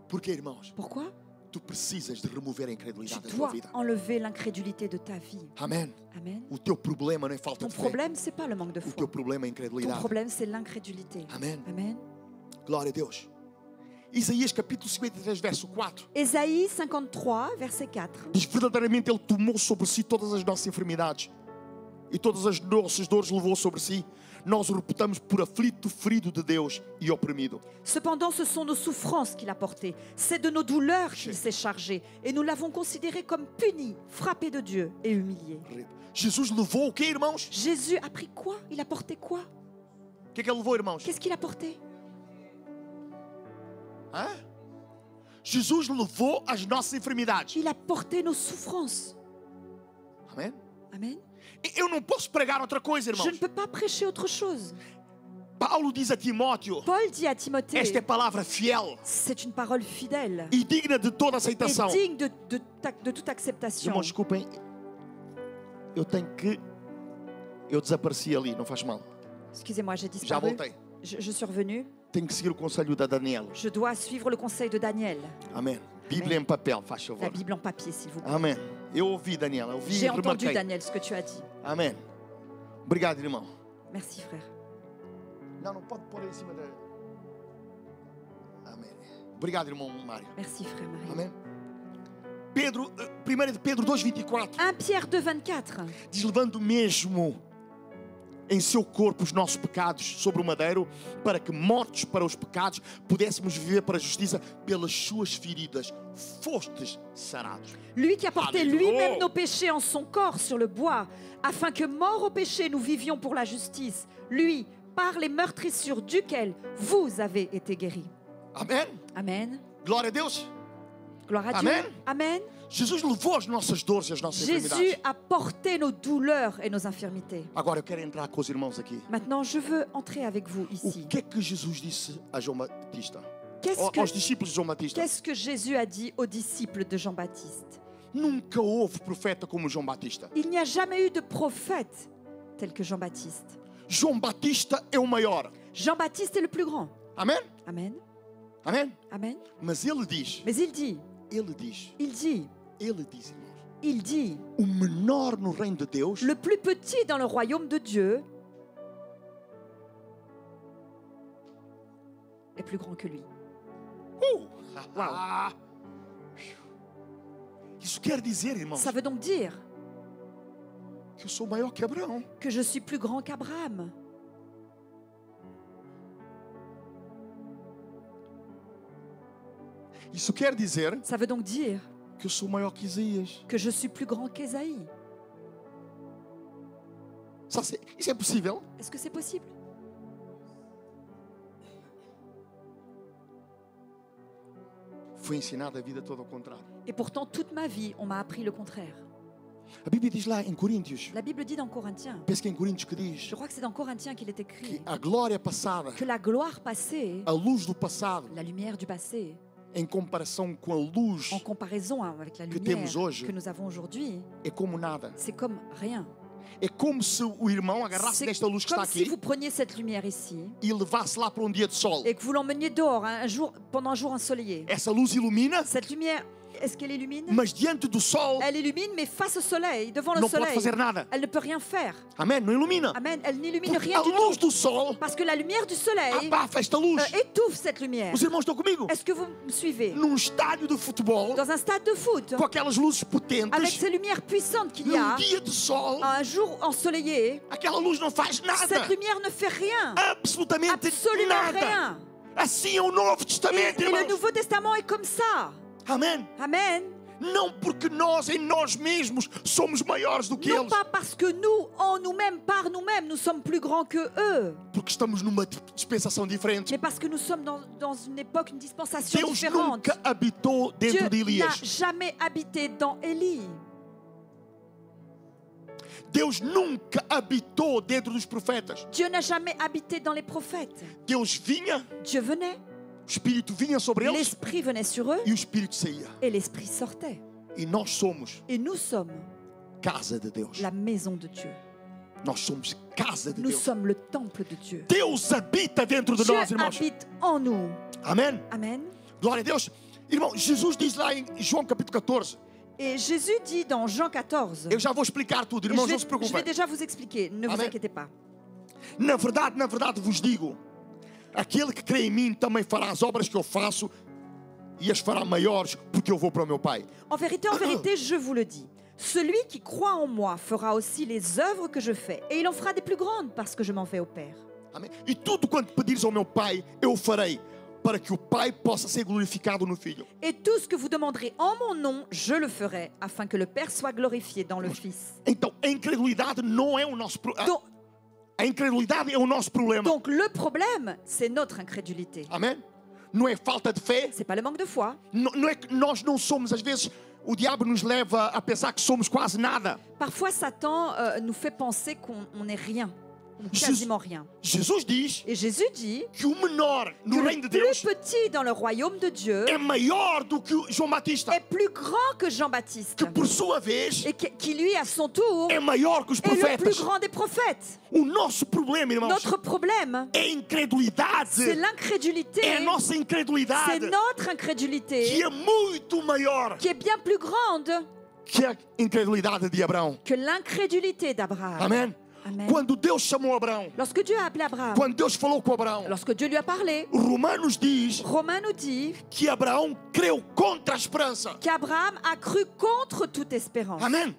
Porque, irmãos, Pourquoi? tu precisas de remover a Tu incredulidade da tua dois vida. enlever l'incrédulité de ta vie. Amém. Amen. O teu problema não é falta Ton de fé. problème, c'est pas le manque de O foi. teu problema é a Ton incredulidade. problème, c'est l'incrédulité. Amém. Amen. Glória a Deus. Isaías capítulo 53, verso 4. Ésaïe 53, verset 4. Diz, verdadeiramente Ele tomou sobre si todas as nossas enfermidades e todas as nossas dores levou sobre si. Nós o reputamos por aflito, ferido de Deus e oprimido. Cependant, ce sont nos souffrances qu'il a portées. C'est de nos douleurs qu'il s'est chargé. Et nous l'avons considéré comme puni, frappé de Dieu et humilié. Jesus levou o quê, irmãos? Jésus a pris quoi? Il a porté quoi? O que é que Ele levou, irmãos? Qu'est-ce qu'il a porté? Hã? Jesus levou as nossas enfermidades. Il a porté nos souffrances. Amém? Amen. Eu não posso pregar outra coisa, Je ne irmãos. peux pas prêcher autre chose. Paulo diz a Timóteo, Paul dit à Timothée, esta é palavra fiel c'est une parole fidèle e digna de toda et aceitação. digne de toute acceptation. Irmãos, desculpem, eu tenho que... Eu desapareci ali, não faz mal. Excusez-moi, j'ai Já disparu. voltei. Je suis revenu. Tenho que seguir o conselho da Daniela. Je dois suivre le conseil de Daniel. Amém. Bíblia em papel, faz favor. La Bible en papier, s'il vous plaît. Amém. Eu ouvi, Daniela, eu ouvi e J'ai entendu, remarquei. Daniel, ce que tu as dit. Amém. Obrigado, irmão. Merci, frère. Não pode pôr em cima da... Amém. Obrigado, irmão Mário. Merci, frère Marie. Amém. Pedro, 1 de Pedro 2,24 1 Pierre 2, 24. diz, levando mesmo em seu corpo os nossos pecados sobre o madeiro, para que, mortos para os pecados, pudéssemos viver para a justiça. Pelas suas feridas fostes sarados. Lui qui a porté Alléluia. lui-même nos péchés en son corps sur le bois, afin que, morts au péché, nous vivions pour la justice. Lui, par les meurtrissures duquel vous avez été guéris. Amém. Amen. Glória a Deus. Gloire à Amen. Dieu. Amen. Jesus levou as nossas dores e as nossas Jésus enfermidades. a porté nos douleurs et nos infirmités. Agora eu quero entrar com os irmãos aqui. Maintenant, je veux entrer avec vous ici. O que é que Jesus disse a João Batista? Qu'est-ce Aos discípulos de João Batista? que Jésus a dit aux disciples de Jean-Baptiste? Nunca houve profeta como João Batista. Il n'y a jamais eu de prophète tel que Jean-Baptiste. João Batista é o maior. Jean-Baptiste est le plus grand. Amém? Amen. Amém? Amen. Mas ele diz, Mais il dit, irmãos, il dit, o menor no reino de Deus le plus petit dans le royaume de Dieu est plus grand que lui. Uau! Isso quer dizer, irmãos, Ça veut donc dire que eu sou maior que Abraão. que je suis plus grand qu'Abraham. Isso quer dizer Ça veut donc dire que eu sou maior que Isaías. que je suis plus grand qu'Ésaïe. Isso é possível? Est-ce que c'est possible? Foi ensinado a vida toda ao contrário. Et pourtant, toute ma vie, on m'a appris le contraire. A Bíblia diz lá em Coríntios, La Bible dit dans Corinthiens, penso que é em Coríntios que diz je crois que c'est dans Corinthiens qu'il est écrit, que a glória passada, que la gloire passée, a luz do passado, la lumière du passé, em comparação com a luz, en comparaison avec la que lumière temos hoje, que nous avons aujourd'hui, é como nada. c'est comme rien. É como se o irmão agarrasse C'est desta luz que está comme si aqui vous preniez cette lumière ici e levasse lá para um dia de sol. et que vous l'emmeniez dehors pendant un jour ensoleillé. Essa luz ilumina Cette lumière est-ce qu'elle illumine? mas diante do sol Elle illumine, mais face au soleil, devant le não pode soleil, fazer nada. elle ne peut rien faire. Amém? Não ilumina. Amen. Elle n'illumine Porque rien a du luz tout. do sol Parce que la lumière du soleil abafa esta luz. étouffe cette lumière. Os irmãos estão comigo? Est-ce que vous me suivez? Num estádio de futebol, Dans un stade de foot, com aquelas luzes avec potentes, ces lumières puissantes qu'il y num a, dia de sol, un jour ensoleillé, aquela luz não faz nada. cette lumière ne fait rien. Absolutamente Absolument nada. rien. Assim é o Novo Testamento, Et le irmãos. Nouveau Testament est comme ça. Amém? Amen. Não porque nós em nós mesmos somos maiores do que Non eles, pas parce que nous, en nous-mêmes, par nous-mêmes, nous sommes plus grands que eux, porque estamos numa dispensação diferente. mais parce que nous sommes dans une époque, une dispensation Deus différente. nunca habitou Dieu dentro de n'a Elias. jamais habité dans Élie. Deus nunca habitou dentro dos profetas. Dieu n'a jamais habité dans les prophètes. Deus vinha, Dieu venait, o Espírito vinha sobre eles l'Esprit venait sur eux e o Espírito saía. et l'Esprit sortait. E nós somos Et nous sommes casa de Deus. la maison de Dieu. Nós somos casa de Nous Deus. sommes le temple de Dieu. Deus habita dentro de Dieu nós, irmãos. habite en nous. Amém? Amen. Glória a Deus. Irmão, Jesus diz lá em João capítulo 14. Et Jésus dit dans Jean 14, Eu já vou explicar tudo, et irmãos, je não se vais preocupem. déjà vous expliquer, ne vous Amen. inquiétez pas. Na verdade vos digo: aquele que crê em mim também fará as obras que eu faço e as fará maiores, porque eu vou para o meu Pai. En vérité, je vous le dis. Celui qui croit en moi fera aussi les œuvres que je fais, et il en fera des plus grandes parce que je m'en vais au Père. Amém? E tudo quanto pedires ao meu Pai, eu farei, para que o Pai possa ser glorificado no Filho. Et tout ce que vous demanderez en mon nom, je le ferai, afin que le Père soit glorifié dans le Fils. Então, a incredulidade não é o nosso Donc, a incredulidade é o nosso problema. donc le problème, c'est notre incrédulité. Amém? Não é falta de fé. C'est pas le manque de foi. Não é que nós não somos, às vezes, o diabo nos leva a pensar que somos quase nada. Parfois, Satan nous fait penser qu'on n'est rien, ou quasiment rien. Jesus diz Et Jésus dit que o menor no que reino de le plus Deus petit dans le royaume de Dieu é maior do que o João Batista, est plus grand que Jean-Baptiste, que por sua vez et qui lui, à son tour, é maior que os est le plus profetas. grand des prophètes. O nosso problema, irmãos, Notre problème, é a incredulidade. c'est l'incrédulité, É a nossa c'est incredulidade notre que incrédulité é muito maior qui est bien plus grande que a incredulidade de Abraão. que l'incrédulité d'Abraham. Amém? Amen. Quando Deus chamou Abraão, Lorsque Dieu a appelé Abraham, quando Deus falou com Abraão, lorsque Dieu lui a parlé, Romanos diz Romain nous dit que Abraão creu contra a esperança. qu'Abraham a cru contre toute espérance. Amém?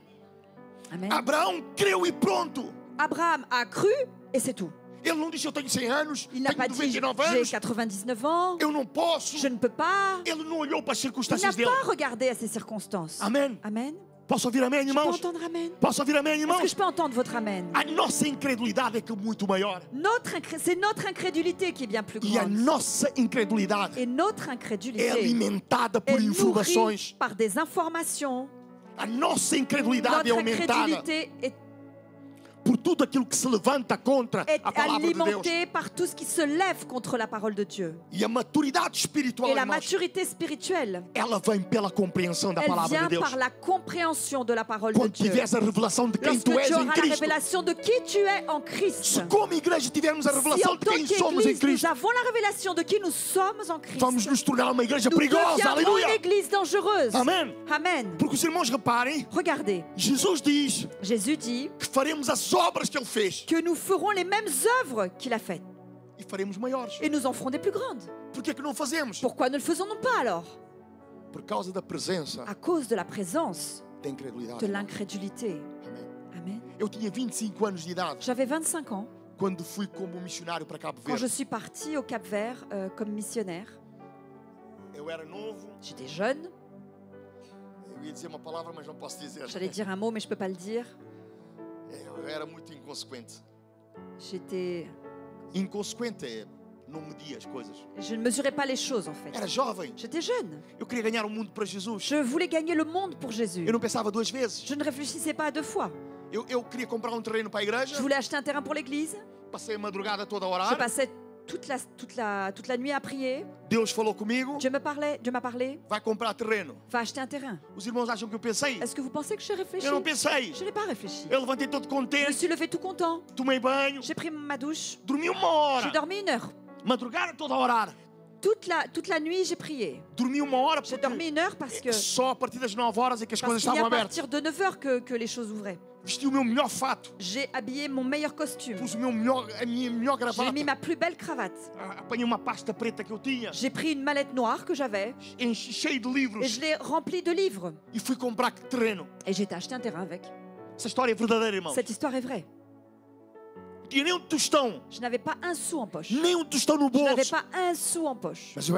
Amen. Abraão creu e pronto. Abraham a cru et c'est tout. Ele não disse: eu tenho 100 anos, Il n'a tenho pas dit 99 j'ai anos, 99 ans, eu não posso. je ne peux pas. Ele não olhou para as Il n'a circunstâncias dele. pas regardé à ces circonstances. Amém? Amen. Posso ouvir amém, Je peux irmãos? entendre Amen. Posso ouvir amém, Est-ce irmãos? que je peux entendre votre Amen? A nossa incredulidade é que é muito maior. C'est notre incrédulité qui est bien plus E a grande. nossa incredulidade Et notre é incrédulité alimentada por est nourrie informações. par des informations. A nossa incredulidade é Notre aumentada incrédulité est por tudo aquilo que se levanta contra a palavra de Deus. alimentée par tout ce qui se lève contre la parole de Dieu. E a maturidade espiritual, Et la irmãos, maturité spirituelle, ela vem pela compreensão da elle palavra de vient Deus. par la compréhension de la parole de Quando Dieu. tiveres a revelação de quem Lorsque tu tu és em auras la Cristo, révélation de qui tu es en se Christ, como igreja tivermos a si revelação en de tant quem somos em qu'Église, nous Cristo, avons la révélation de qui nous sommes en Christ, vamos nos tornar uma igreja nous perigosa. deviendrons une Aleluia! Église dangereuse. Amém? Amen. Porque os irmãos reparem, Regardez, Jesus diz Jésus dit que faremos as obras que Ele fez que nous ferons les mêmes œuvres qu'il a faites e faremos maiores. et nous en ferons des plus grandes. Por que é que não fazemos? Pourquoi ne le faisons-nous pas alors? Por causa da presença À cause de la présence da incredulidade. de l'incrédulité. Amém. Amen. Eu tinha 25 anos de idade J'avais 25 ans quando fui como missionário para Cabo quand je Verde. suis partie au Cap-Vert comme missionnaire. Eu era novo, J'étais jeune, eu ia dizer uma palavra, mas não posso dizer. j'allais dire un mot mais je ne peux pas le dire. Eu era muito inconsequente. J'étais... Inconsequente é não medir as coisas. Je ne mesurais pas les choses en fait. Era jovem. J'étais jeune. Eu queria ganhar o mundo para Jesus. Je voulais gagner le monde pour Jésus. Eu não pensava duas vezes. Je ne réfléchissais pas à deux fois. Eu queria comprar um terreno para a Je igreja. voulais acheter un terrain pour l'église. Passei a madrugada toda a Je orar. passais toute la nuit à prier. Deus falou comigo. Dieu m'a parlé. Vai comprar terreno. Va acheter un terrain. Os irmãos acham que eu pensei? Est-ce que vous pensez que j'ai réfléchi? Eu não pensei. Je n'ai pas réfléchi. Eu levantei todo Je me contente. suis levé tout content. Tomei banho. J'ai pris ma douche. Dormi uma hora. J'ai dormi 1 heure. Madrugada toda a orar. Toute la nuit, j'ai prié. Dormi 1 hora J'ai porque dormi 1 heure parce que só a partir das 9 horas é que as coisas qu'il y a estavam à abertas. partir de 9 heures que les choses ouvraient. Vesti o meu melhor fato, J'ai habillé mon meilleur costume. pus a minha melhor J'ai gravata, mis ma plus belle cravate. apanhei uma pasta preta que eu tinha, J'ai pris une mallette noire que j'avais enchi cheio de et livros je l'ai remplie de livres. e fui comprar terreno. Et j'ai acheté un terrain avec. Essa história é verdadeira, irmão. Cette histoire est vraie. Tinha nem tostão, Je n'avais pas un sou en poche. nem tostão no Je n'avais bolso. pas un sou en poche. Mas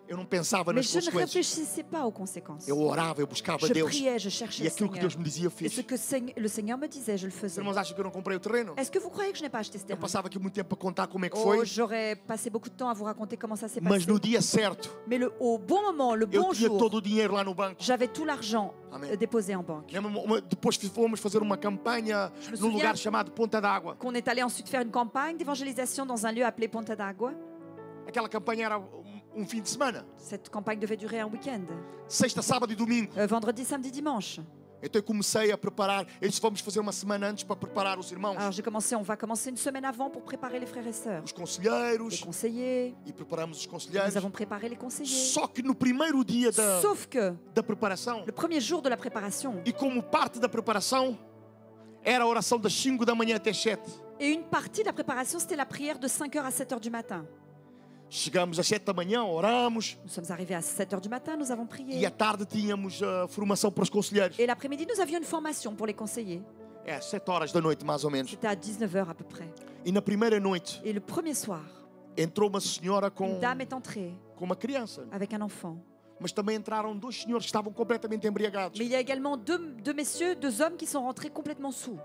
eu não pensava Mais nas je ne consequências. réfléchissais pas aux conséquences. Eu orava, eu buscava Je Deus. priais, je cherchais E le aquilo que Seigneur. Deus me dizia, eu Et ce fiz. que le Seigneur me disait, je le Os faisais. irmãos acham que eu não comprei o terreno? Est-ce que vous croyez que je n'ai pas acheté ce Eu terrain? passava aqui muito tempo para contar como é que Oh, foi. j'aurais passé beaucoup de temps à vous raconter comment ça s'est Mas passé. no dia certo, Mais au bon moment, le eu bon tinha jour, todo o dinheiro lá no banco. j'avais tout l'argent Amen. déposé en banque. Depois fomos fazer uma campanha me num souviens- lugar chamado Ponta d'Água. Qu'on est allé ensuite faire une campagne d'évangélisation dans un lieu appelé Ponta d'Água. Aquela campanha era fim de semana. Cette campagne devait durer un week-end. Sexta, sábado e domingo. Vendredi, samedi, dimanche. Então eu comecei a preparar. Eles vamos fazer uma semana antes para preparar os irmãos, Alors on va commencer une semaine avant pour préparer les frères et sœurs. os Les conselheiros. conseillers. E preparamos os Nous conselheiros. avons préparé les conseillers. Só que no primeiro dia Sauf que da preparação, le premier jour de la préparation, e como parte da preparação, era a oração das 5 da manhã até 7. et une partie de la préparation, c'était la prière de 5h à 7h du matin. Chegamos às 7 da manhã, oramos. Nous sommes arrivés à 7h du matin, nous avons E prié. à tarde tínhamos a formação para os conselheiros. Et l'après-midi, nous avions une formation pour les conseillers. É, 7 horas da noite, mais ou menos. C'était à 19h à peu près. E na primeira noite, Et le premier soir, entrou uma senhora une dame est entrée com uma criança. avec un enfant. Mas também entraram 2 senhores que estavam completamente embriagados. Mais il y a également deux messieurs, 2 hommes qui sont rentrés complètement sous.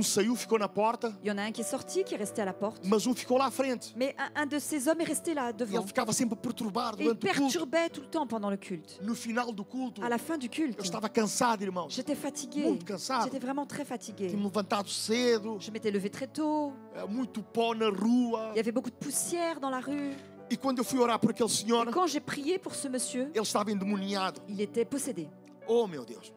Saiu, ficou na porta, Il y en a un qui est sorti, qui est resté à la porte. mas ficou lá à frente. Mais un de ces hommes est resté là, E devant. ele ficava sempre a perturbar Et il durante o culto. perturbait tout le temps pendant le culte. No final do culto, À la fin du culte, eu estava cansado, irmãos. j'étais fatiguée. Muito cansado. J'étais vraiment très fatiguée. Tinha-me levantado cedo, Je m'étais levée très tôt. muito pó na rua. Il y avait beaucoup de poussière dans la rue. E quando eu fui orar por aquele senhor, Et quand j'ai prié pour ce monsieur, ele estava endemoniado. il était possédé. Oh, meu Deus.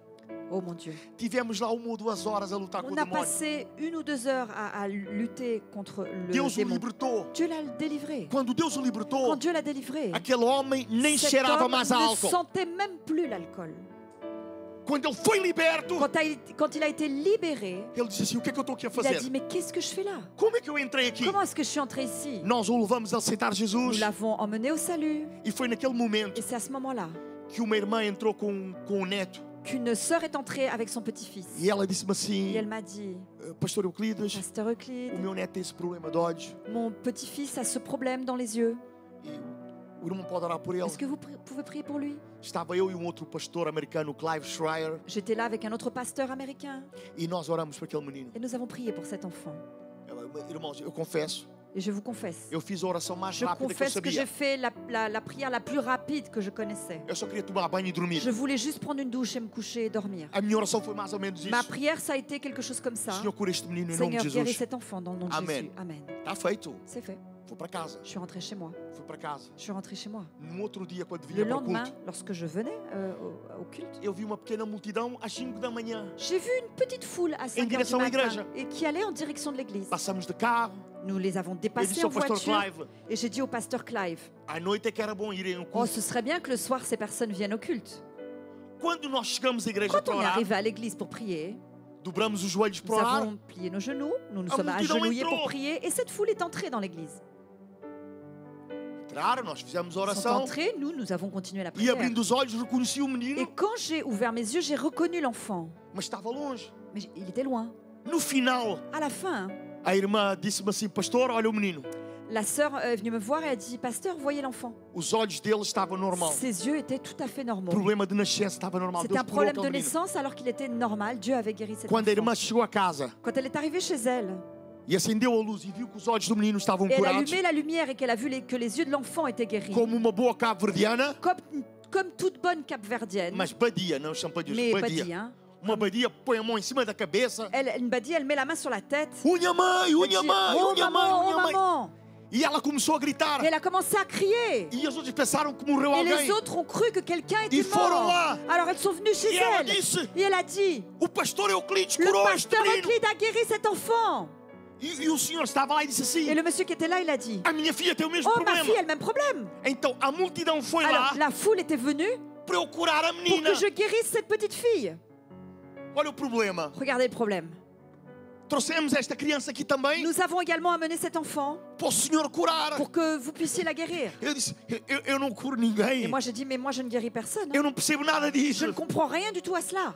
Oh mon Dieu. Tivemos lá 1 ou 2 horas a lutar com On o a demônio. passé 1 ou 2 heures à lutter contre le Deus o démon. libertou. Dieu l'a délivré. Quando Deus o libertou, Quand Dieu l'a délivré, aquele homem nem cet cheirava homme mais a ne álcool. sentait même plus l'alcool. Quando ele foi liberto, Quand il a été libéré, ele disse assim: o que é que eu estou aqui a il a fazer? dit, mais qu'est-ce que je fais là? Como é que eu entrei aqui? Comment est-ce que je suis entré ici? Nós o levamos a aceitar Nous Jesus. l'avons emmené au salut. E foi naquele momento Et c'est à ce moment-là que uma irmã entrou com o neto. qu'une sœur est entrée avec son petit-fils. E ela disse-me Et assim: elle m'a dit, Pastor Euclides, Pasteur Euclide, o meu neto tem esse problema de olhos. mon petit-fils a ce problème dans les yeux. E o irmão pode orar por ele. Est-ce que vous pouvez prier pour lui? Estava eu e outro pastor americano, Clive Schreier, J'étais là avec un autre pasteur américain e nós oramos por aquele menino. et nous avons prié pour cet enfant. Irmãos, eu confesso, Et je vous confesse, eu fiz a oração mais je rápida que eu confesse que sabia. j'ai fait la prière la plus rapide que je connaissais. Eu só queria tomar banho e dormir. Je voulais juste prendre une douche et me coucher et dormir. A minha oração foi mais ou menos Ma isso. prière, ça a été quelque chose comme ça. Senhor, cura este menino em nome Seigneur, de guéris Jesus. cet enfant dans le nom de Amen. Jésus. Amen. Está feito. C'est fait. Fui para casa. Je suis rentrée chez moi. Fui para casa. Je suis rentrée chez moi. No outro dia, quando Le vinha para o lendemain, culto, lorsque je venais au culte, eu vi uma pequena multidão às 5 da manhã. j'ai vu une petite foule à 5 heures du direção à matin igreja. et qui allait en direction de l'église. Passamos de carro. Nous les avons Eu dépassés disse en ao pastor voiture Clive: et j'ai dit au pasteur Clive, à noite é que era bom irem ao oh, culto. ce serait bien que le soir ces personnes viennent au culte. Quando nós chegamos à igreja Quand para on est orar, arrivé à l'église pour prier, dobramos os joelhos nous para orar. avons plié nos genoux, nous nous A sommes multidão agenouillés entrou. pour prier et cette foule est entrée dans l'église. Entraram, nós fizemos a Ils sont oração. entrés, nous avons continué la E prière. abrindo os olhos, reconheci o Et menino, quand j'ai ouvert mes yeux, j'ai reconnu l'enfant. mas estava longe. Mais il était loin. No final, À la fin, a irmã disse-me assim: Pastor, olha o menino. la sœur est venue me voir et a dit, Pasteur, voyez l'enfant. Os olhos dele estavam normal. Ses yeux étaient tout à fait O normaux. problema de nascença estava normal. C'était Deus un curou problème de aquele menino. naissance alors qu'il était normal. Dieu avait guéri cet Quando a enfant. irmã chegou a casa Quand elle est arrivée chez elle e acendeu a luz e viu que os olhos do menino estavam et elle a curados, allumé la lumière et qu'elle a vu que les yeux de l'enfant étaient guéris, como uma boa cabo-verdiana, comme toute bonne capverdienne, mas badia, não champanhos, mais pas badia. dit, hein. Uma badia, põe a mão em cima da cabeça. Elle met la main sur la tête. Unha mãe, Elle unha dit, mãe, oh unha mãe, maman, oh unha mãe. maman. E ela começou a gritar. Et elle a commencé à crier. E os outros pensaram que morreu Et les alguém. autres ont cru que quelqu'un était Ils foram mort. lá. Alors elles sont venues chez E ela elle. disse: Et elle a dit, o pastor Euclides le curou este pasteur menino. Euclide a guéri cet enfant. E o senhor estava lá e disse assim: Et le monsieur qui était là, il a dit, a minha filha tem o mesmo oh, ma problema. fille a le même problème. Então a multidão foi lá Alors, la foule était venue procurar a pour menina. que je guérisse cette petite fille. Olha o problema. Regardez le problème. Trouxemos esta criança aqui também Nous avons également amené cet enfant para o senhor curar. pour que vous puissiez la guérir. Eu disse: eu não curo Et ninguém. moi, j'ai dit, mais moi, je ne guéris personne. Eu não percebo nada Je disso. ne comprends rien du tout à cela.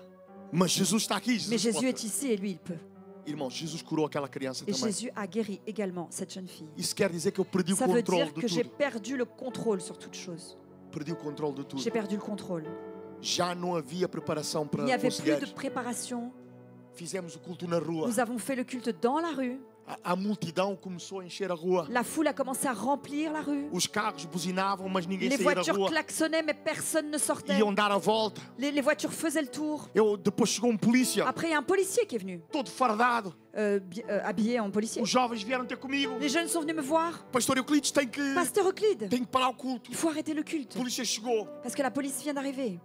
Mas Jesus está aqui. Mais Jesus Jésus pode. est ici et lui, il peut. Irmãos, Jesus curou aquela criança Et também. Jésus a guéri également cette jeune fille. Isso quer dizer que eu perdi o Ça veut controle dire de que j'ai tudo. perdu le contrôle sur toute chose. Perdi o controle de tudo. J'ai perdu le contrôle. Já não havia preparação Il para n'y avait plus de conselheiros. préparation. Fizemos o culto na rua. Nous avons fait le culte dans la rue. A multidão começou a encher a rua. La foule a commencé à remplir la rue. Os carros buzinavam, mas ninguém Les saía da voitures rua. klaxonnaient, mais personne ne sortait. Iam dar a volta. Les voitures faisaient le tour. Depois chegou polícia, Après, il y a un policier qui est venu, todo fardado. habillé en policier. Os jovens vieram ter comigo. Les jeunes sont venus me voir. Pastor Euclides tem que Pasteur Euclide, parar o culto. il faut arrêter le culte. A polícia chegou. Parce que la police vient d'arriver.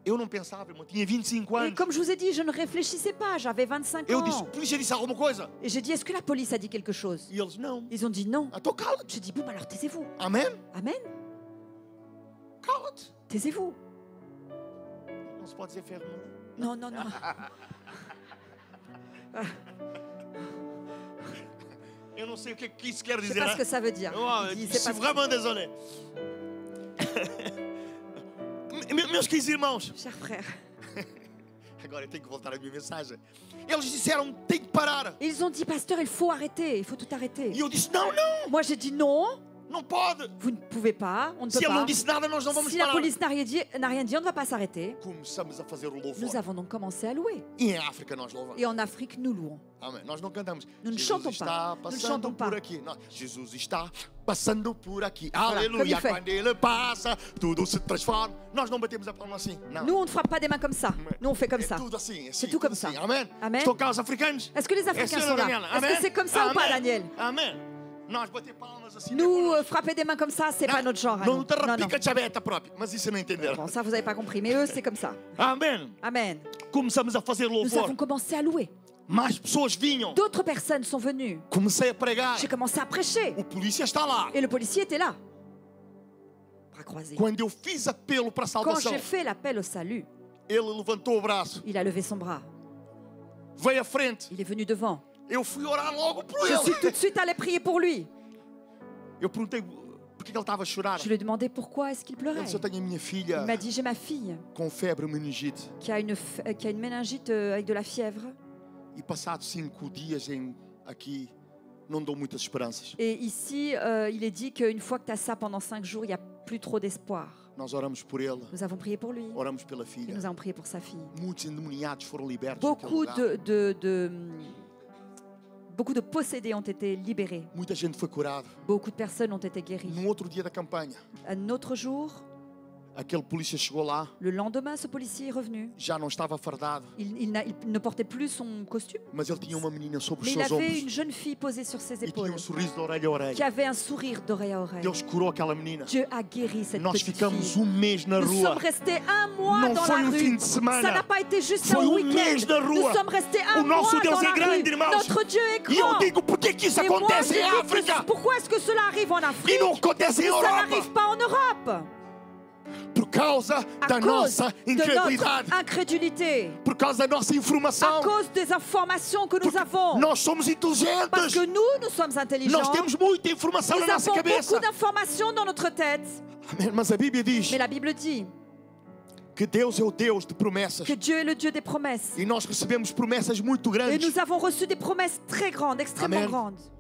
Eu não pensava, irmão. Tinha 25 Et anos. comme je vous ai dit, je ne réfléchissais pas. J'avais 25 Eu disse: ans. a polícia disse alguma coisa? Et j'ai dit, est-ce que la police a dit quelque chose? E eles: não. Ils ont dit non. Então cala-te. J'ai dit, bon, alors taisez-vous. Amém? Amen. Cala-te. Taisez-vous. Não se pode dizer ferro. Non, non, non. Eu não sei o que isso quer Je sais dizer. pas ce que ça veut dire. Oh, Il dit, je c'est suis pas vraiment désolé. Meus queridos irmãos, Cher frère. agora eu tenho que voltar à minha mensagem. Eles disseram: tem que parar. Ils ont dit, pasteur, il faut arrêter. Il faut tout arrêter. E eu disse: não, não, Moi, j'ai dit non. não pode. Vous ne pouvez pas. On ne peut Se ele pas. não disse nada, nós não vamos Si la parar. police n'a rien dit, on ne va pas s'arrêter. Começamos a fazer o Nous louvor. avons donc commencé à louer. E em África nós louvamos. Et en Afrique, nous louons. Amém. Nós não cantamos. Nous ne Jesus chantons está pas. Nous ne passando chantons por pas. aqui. Não, Jesus está passando por aqui. comme Aleluia. il fait. Quando ele passa, tudo se transforma. Nós não batemos a palma assim. Não. Nous, on ne frappe pas des mains comme ça. Nous, on fait comme É ça. tudo assim. É C'est assim, tout comme tudo ça. assim. Amém. Amen. Estão cá os africanos? Est-ce que les É Africains assim, sont là? Daniela? Est-ce Amém. que c'est comme ça ou pas, Amém. Daniel? Amém. Nós bater palmas assim. Nous, depois. frapper des mains comme ça, c'est pas notre genre. à Não nous. te Non, non. rapica a chaveta própria. Mas isso não entenderam. Bon, ça, vous n'avez pas compris. Mais eux, c'est comme ça. Amém. Amen. Começamos a fazer Nous louvor. avons commencé à louer. Mais pessoas vinham. D'autres personnes sont venues. Comecei a pregar. J'ai commencé à prêcher. O polícia está lá. Et le policier était là. Bras croisés. Quando eu fiz apelo para a Quand salvação, j'ai fait l'appel au salut, ele levantou o braço, il a levé son bras. veio à frente. Il est venu devant. Eu fui orar logo por Je suis ele. tout de suite allé prier pour lui. Eu perguntei por que ele estava a chorar. Je lui ai demandé pourquoi est-ce qu'il Ele pleurait. disse: eu tenho a minha filha Il m'a dit, j'ai ma fille com febre meningite. qui a une méningite avec de la fièvre. E passados 5 dias aqui, não dou muitas esperanças. Et ici, il est dit qu'une fois que tu as ça pendant 5 jours, il n'y a plus trop d'espoir. Nós oramos por ele, Nous avons prié pour lui. oramos pela Et filha. nous avons prié pour sa fille. Muitos endemoniados foram libertos naquele Beaucoup lugar. beaucoup de possédés ont été libérés. Muita gente foi curada. Beaucoup de personnes ont été guéries. Num outro dia da campanha, Un autre jour, aquele polícia chegou lá, le lendemain, ce policier est revenu. já não estava fardado, Il ne portait plus son costume, mas ele tinha uma menina sobre os mais il seus avait ombros une jeune fille posée sur ses e tinha épaules, sorriso de orelha a orelha. qui avait un sourire d'oreille à oreille. Deus curou aquela menina. Dieu a guéri cette Nós petite ficamos fille. mês na Nous rua. sommes restés un mois Não dans foi la fim rue. de semana. Ça n'a pas été juste Foi un mês na week-end. rua. Nous sommes restés un O nosso mois Deus dans é la grande, rue. irmãos. Notre Dieu est E eu grand. digo: por que isso Et moi, acontece je em dis que África pourquoi est-ce que cela arrive en Afrique e não acontece em et ça Europa? n'arrive pas en Europe? Por causa À da cause nossa de incredulidade, notre incrédulité, por causa da nossa à informação. cause des informations que nous avons. Nós somos Parce inteligentes. que nous sommes intelligents. Nós temos muita informação Nous na nossa avons cabeça. beaucoup d'informations dans notre tête. Amém. Mas a Bíblia diz Mais la Bible dit que Deus é o Deus de promessas. que Dieu est le Dieu des promesses. E nós recebemos promessas muito Et grandes. nous avons reçu des promesses très grandes, extrêmement Amen. grandes.